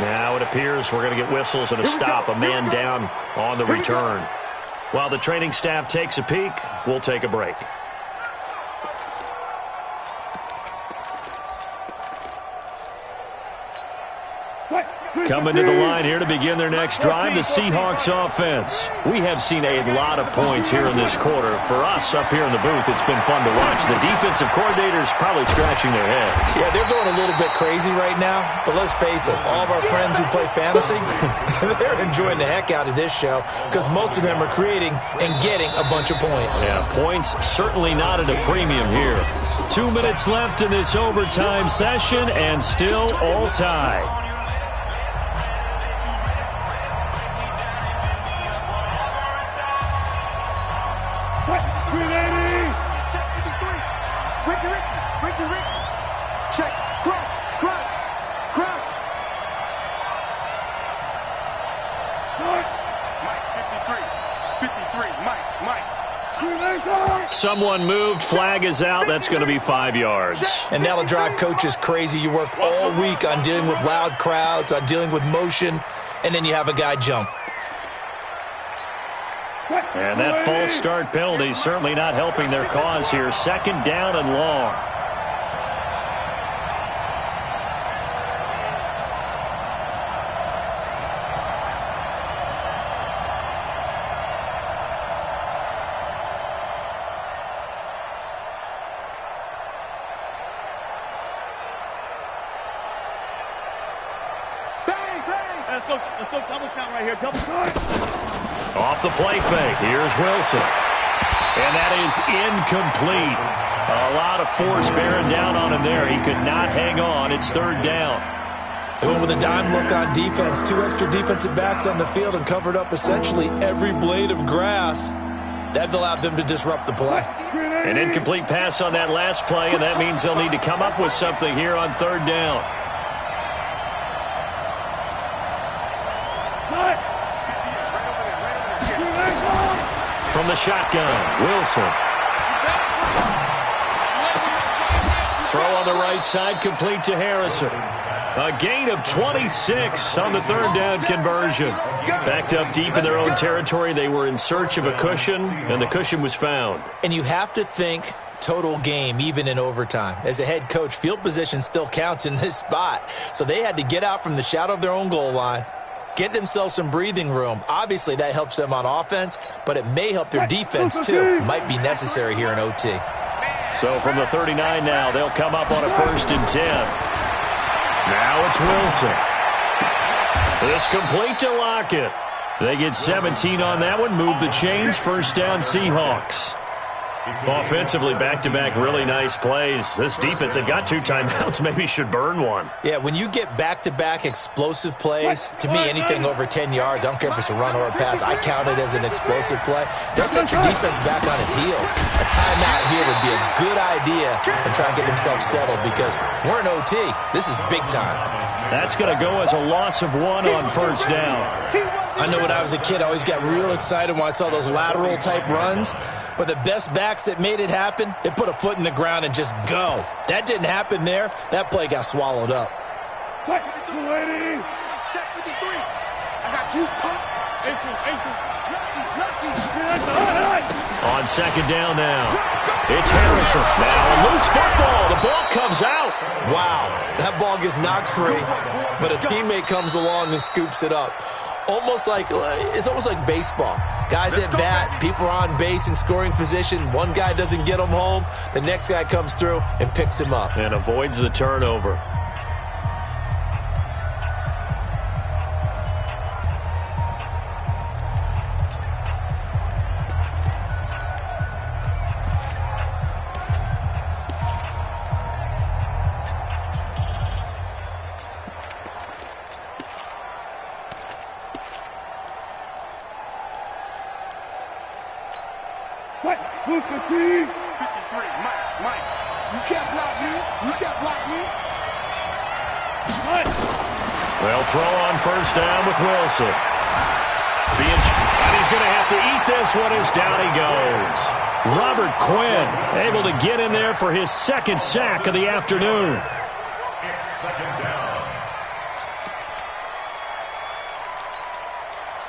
Now it appears we're going to get whistles and a stop. A man down on the return. While the training staff takes a peek, we'll take a break. Coming to the line here to begin their next drive, the Seahawks offense. We have seen a lot of points here in this quarter. For us up here in the booth, it's been fun to watch. The defensive coordinators probably scratching their heads. Yeah, they're going a little bit crazy right now, but let's face it, all of our friends who play fantasy, they're enjoying the heck out of this show because most of them are creating and getting a bunch of points. Yeah, points certainly not at a premium here. 2 minutes left in this overtime session and still all tied. Someone moved, flag is out, that's going to be 5 yards. And that'll drive coaches crazy. You work all week on dealing with loud crowds, on dealing with motion, and then you have a guy jump. And that false start penalty certainly not helping their cause here. 2nd down and long. Let's go double count right here. Double count. Off the play fake. Here's Wilson. And that is incomplete. A lot of force bearing down on him there. He could not hang on. It's 3rd down. They went with a dime look on defense. 2 extra defensive backs on the field and covered up essentially every blade of grass. That allowed them to disrupt the play. An incomplete pass on that last play, and that means they'll need to come up with something here on 3rd down. From the shotgun, Wilson. Throw on the right side, complete to Harrison. A gain of 26 on the 3rd down conversion. Backed up deep in their own territory. They were in search of a cushion, and the cushion was found. And you have to think total game, even in overtime. As a head coach, field position still counts in this spot. So they had to get out from the shadow of their own goal line, get themselves some breathing room. Obviously, that helps them on offense, but it may help their defense, too. Might be necessary here in OT. So from the 39 now, they'll come up on a 1st and 10. Now it's Wilson. It's complete to Lockett. They get 17 on that one. Move the chains. 1st down, Seahawks. Offensively, back-to-back really nice plays. This defense, they've got 2 timeouts. Maybe should burn one. Yeah, when you get back-to-back explosive plays, to me, anything over 10 yards, I don't care if it's a run or a pass, I count it as an explosive play. They'll set your defense back on its heels. A timeout here would be a good idea and try and get themselves settled because we're in OT. This is big time. That's going to go as a loss of 1 on 1st down. I know when I was a kid, I always got real excited when I saw those lateral-type runs. But the best backs that made it happen, they put a foot in the ground and just go. That didn't happen there. That play got swallowed up. Check 53. I got you. On 2nd down now, it's Harrison. Now a loose football. The ball comes out. Wow, that ball gets knocked free, but a teammate comes along and scoops it up. It's almost like baseball. Guys at bat, people are on base in scoring position. One guy doesn't get him home. The next guy comes through and picks him up. And avoids the turnover. Mike. You can't block me. You can't block me. They'll throw on 1st down with Wilson. And he's going to have to eat this one as down he goes. Robert Quinn able to get in there for his 2nd sack of the afternoon. It's 2nd down.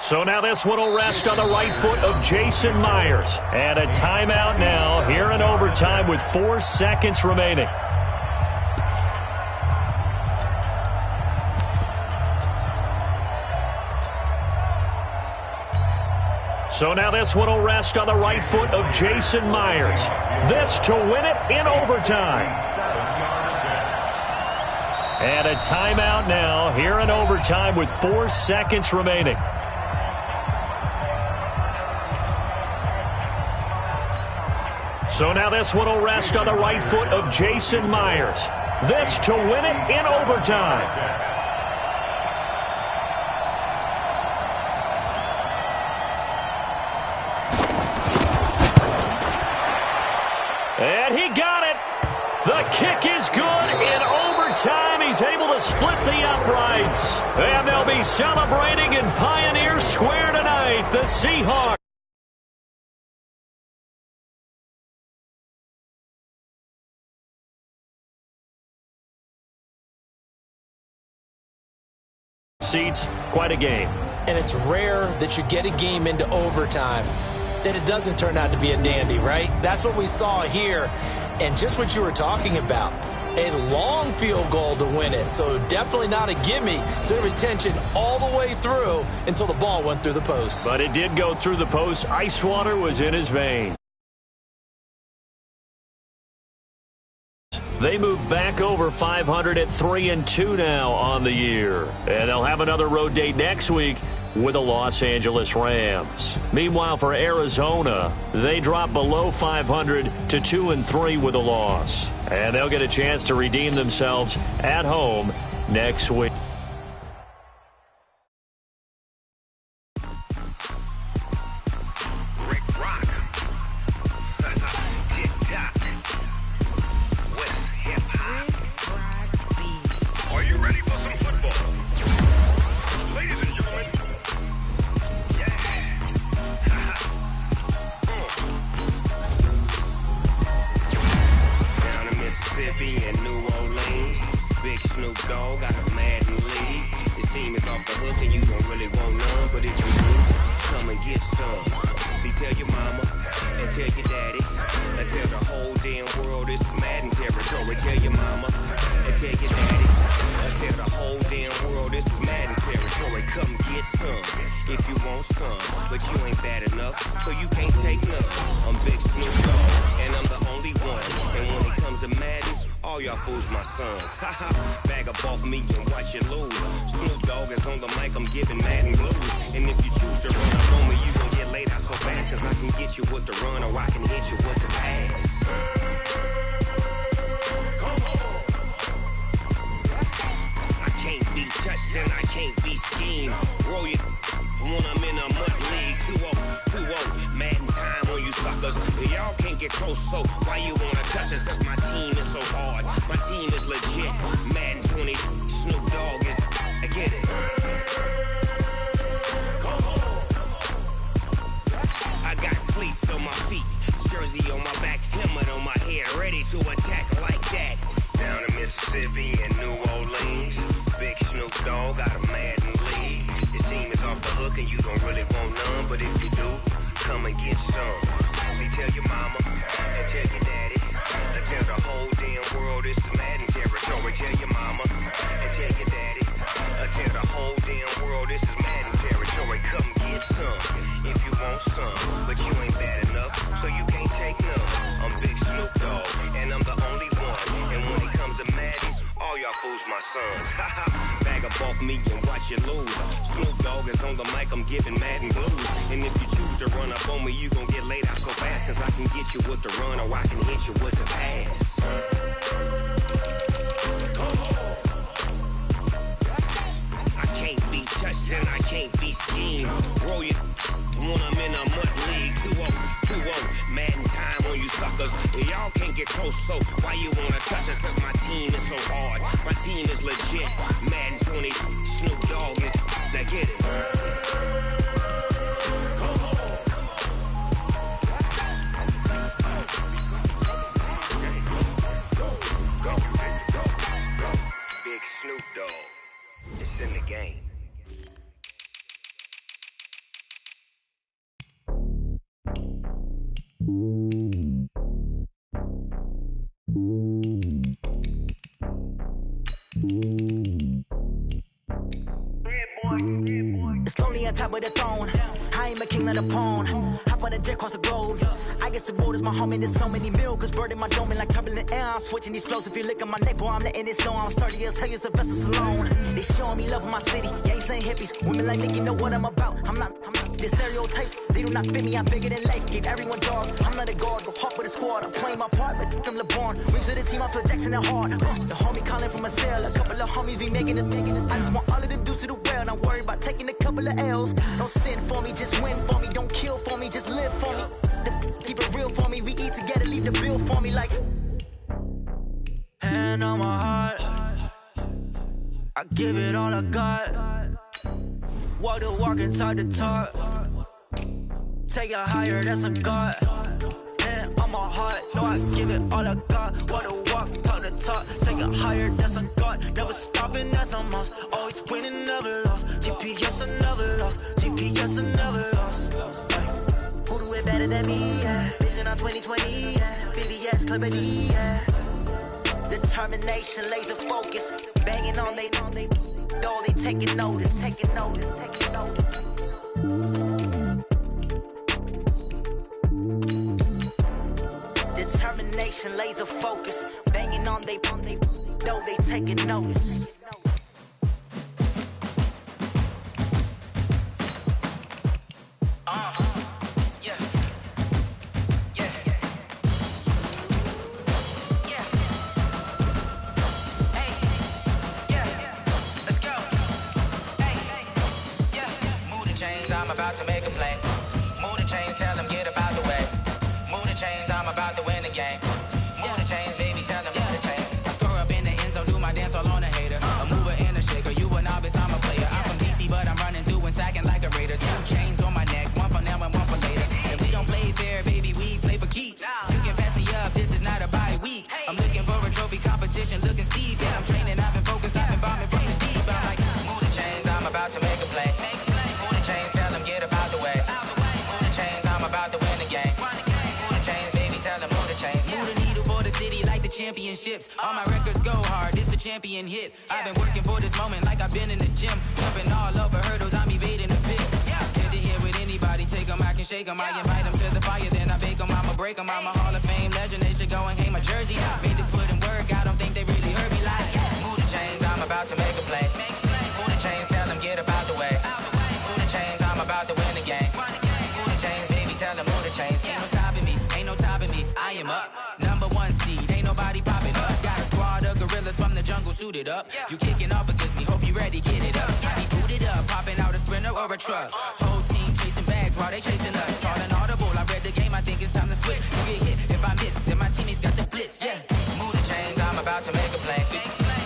So now this one will rest on the right foot of Jason Myers. And a timeout now here in overtime with 4 seconds remaining. So now this one will rest on the right foot of Jason Myers. This to win it in overtime. And a timeout now here in overtime with 4 seconds remaining. So now this one will rest on the right foot of Jason Myers. This to win it in overtime. And he got it. The kick is good in overtime. He's able to split the uprights. And they'll be celebrating in Pioneer Square tonight. The Seahawks. seats. Quite a game. And it's rare that you get a game into overtime that it doesn't turn out to be a dandy, right? That's what we saw here. And just what you were talking about, a long field goal to win it. So definitely not a gimme. So there was tension all the way through until the ball went through the post. But it did go through the post. Ice water was in his veins. They move back over 500 at 3-2 now on the year. And they'll have another road date next week with the Los Angeles Rams. Meanwhile, for Arizona, they drop below 500 to 2-3 with a loss. And they'll get a chance to redeem themselves at home next week. In New Orleans, big Snoop Dogg got a Madden league. His team is off the hook and you don't really want none, but if you do, come and get some. See, tell your mama and tell your daddy and tell the whole damn world this is Madden territory. Tell your mama and tell your daddy and tell the whole damn world this is Madden territory. Come get some if you want some, but you ain't bad enough, so you can't take none. I'm big Snoop Dogg and I'm the only one, and when it comes to Madden, all y'all fools my sons. Haha, bag up off me and watch you lose. Snoop Dogg is on the mic, I'm giving Madden blues. And if you choose to run up on me, you gon' get laid out so fast, cause I can get you with the run or I can hit you with the pass. I can't be touched and I can't be schemed. Roll you when I'm in a mud league. 2-0, Madden time on you suckers. Y'all can't get close, so why you wanna touch us? Cause my team is so hard, my team is legit. Madden 20, Snoop Dogg is, I get it. I got cleats on my feet, jersey on my back, helmet on my head, ready to attack like that. Down in Mississippi and New Orleans, big Snoop Dogg got a Madden league. His team is off the hook and you don't really want none, but if you do, come and get some. See, tell your mama and tell your daddy and tell the whole damn world this is Madden territory. Tell your mama and tell your daddy and tell the whole damn world this is Madden territory. Come get some if you want some, but you ain't bad enough, so you can't take none. I'm big Snoop Dogg and I'm the only one, and when it comes to Madden, all y'all fools my sons. Haha, bag up off me and watch you lose. Snoop Dogg is on the mic, I'm giving Madden blues. And if you choose to run up on me, you gon' get laid out so fast, cause I can get you with the run or I can hit you with the pass. I can't be touched and I can't be schemed. Roll you when I'm in a mud league. 2-0, Madden time on you suckers. Y'all can't get close, so why you wanna touch us? Cause my team is so hard, my team is legit. Madden 20, Snoop Dogg is, now get it. Big Snoop Dogg, it's in the game. It's lonely on top of the throne. I ain't a king of the pawn. Hop on a jet across the globe. I guess the road is my home and there's so many milk. Cause bird in my dome and like turbulent air. I'm switching these flows. If you look at my neck, boy, I'm letting it snow. I'm sturdy as hell, as a vessel alone. They showing me love in my city. Gangsta and hippies. Women like Nick, you know what I'm about. I'm not the stereotypes. They do not fit me. I'm bigger than life. Give everyone dogs. I'm not a guard. Go hard with a squad. I'm playing my part, but I'm LeBron. Wings to the team. I feel Jackson and hard. The homie calling from a cell. A couple of homies be making it. I just want all of them dudes to do well. Not worry about taking a couple of L's. Don't sin for me, just win for me. Don't kill for me, just live for me. Keep it real for me. We eat together, leave the bill for me like. Hand on my heart, I give it all I got. Walk the walk and talk the talk. Take it higher, that's a God. diamond on my heart. No, I give it all I got. Wanna walk, talk the talk, take it higher, that's a god. Never stopping, that's a must. Always winning, never lost. GPS, I never lost. GPS, I never lost. Who do it better than me? Yeah. Vision on 2020. Yeah. VVS, Clarity. Yeah. Determination, laser focus, banging on they know they taking notice, taking notice, taking notice. Determination, laser focus, banging on they know they taking notice. About to make a play. Move the chains, tell them get about the way. Move the chains, I'm about to win the game. Move the chains, baby, tell them move the chains. I score up in the end zone, do my dance all on a hater. A mover and a shaker, you a novice, I'm a player. I'm from DC, but I'm running through and sacking like a raider. 2 chains on my neck, one for now and one for later. If we don't play fair, baby, we play for keeps. You can pass me up, this is not a bye week. I'm looking for a trophy competition, looking steep. Yeah, I'm training, I've been focused, I've been bombing from the deep. I'm like, move the chains, I'm about to make a play. Move the chains, tell them get about the way. Move the chains, I'm about to win the game. Move the chains, baby, tell them move the chains. Move the needle for the city like the championships. All my records go hard, this a champion hit. I've been working for this moment like I've been in the gym. Jumping all over hurdles, I'm evading the pit. Head to head with anybody, take them, I can shake them. I invite them to the fire, then I bake them, I'ma break them. I'm a Hall of Fame legend, they should go and hang my jersey. Made to put in work, I don't think they really heard me like. Move the chains, I'm about to make a play. Move the chains, tell them get about the way. Move the chains, I'm about to win the game. Move the chains, baby, tell them move the chains. Ain't no stopping me, ain't no topping me. I am up, #1 seed, ain't nobody popping up. Got a squad of gorillas from the jungle suited up. You kicking off against me, hope you ready, get it up. I be booted up, popping out a sprinter or a truck. Whole team chasing bags while they chasing us. Calling audible, I read the game, I think it's time to switch. You get hit, if I miss, then my teammates got the blitz, yeah. Move the chains, I'm about to make a play.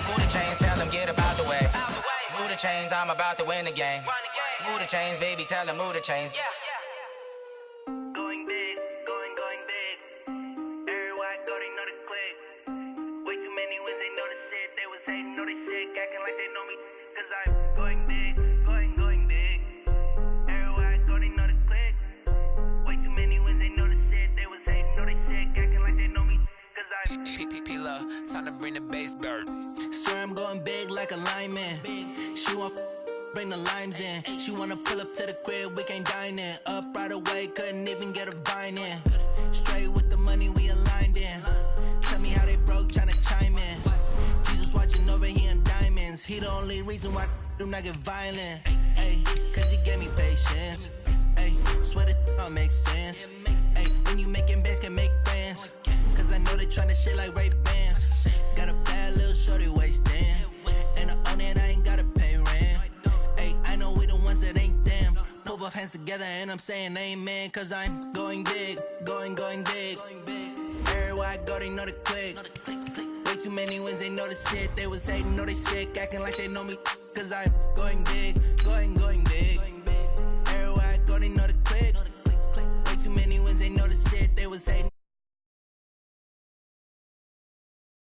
Move the chains, tell them get about the way. Move the chains, I'm about to win the game. Move the chains, baby, tell them move the chains. Going big, going big. Everywhere I go, they know the click. Way too many wins, they know the shit. They was hating, know they sick, acting like they know me. Cause I'm going big, going big. Everywhere I go, they know the click. Way too many wins, they know the shit. They was hating, know they sick, acting like they know me. Cause I'm P-P-P-Love, time to bring the bass bird. swear I'm going big like a lineman. She want bring the limes in. She wanna pull up to the crib, we can't dine in. Up right away, couldn't even get a vine in. Straight with the money, we aligned in. Tell me how they broke, tryna chime in. Jesus watching over here in diamonds. He the only reason why do not get violent. Ay, cause he gave me patience. Ay, swear that all makes sense. Ay, when you making bands, can make friends. Cause I know they tryna shit like Ray-Bans. Got a bad little shorty wasting. And I own it, I ain't gotta pay rent. Ay, I know we the ones that ain't them. Pull both hands together and I'm saying amen. Cause I'm going big, going big. Everywhere I go, they know the click. Way too many wins, they know the shit. They was hating, know they sick, acting like they know me. Cause I'm going big, going big.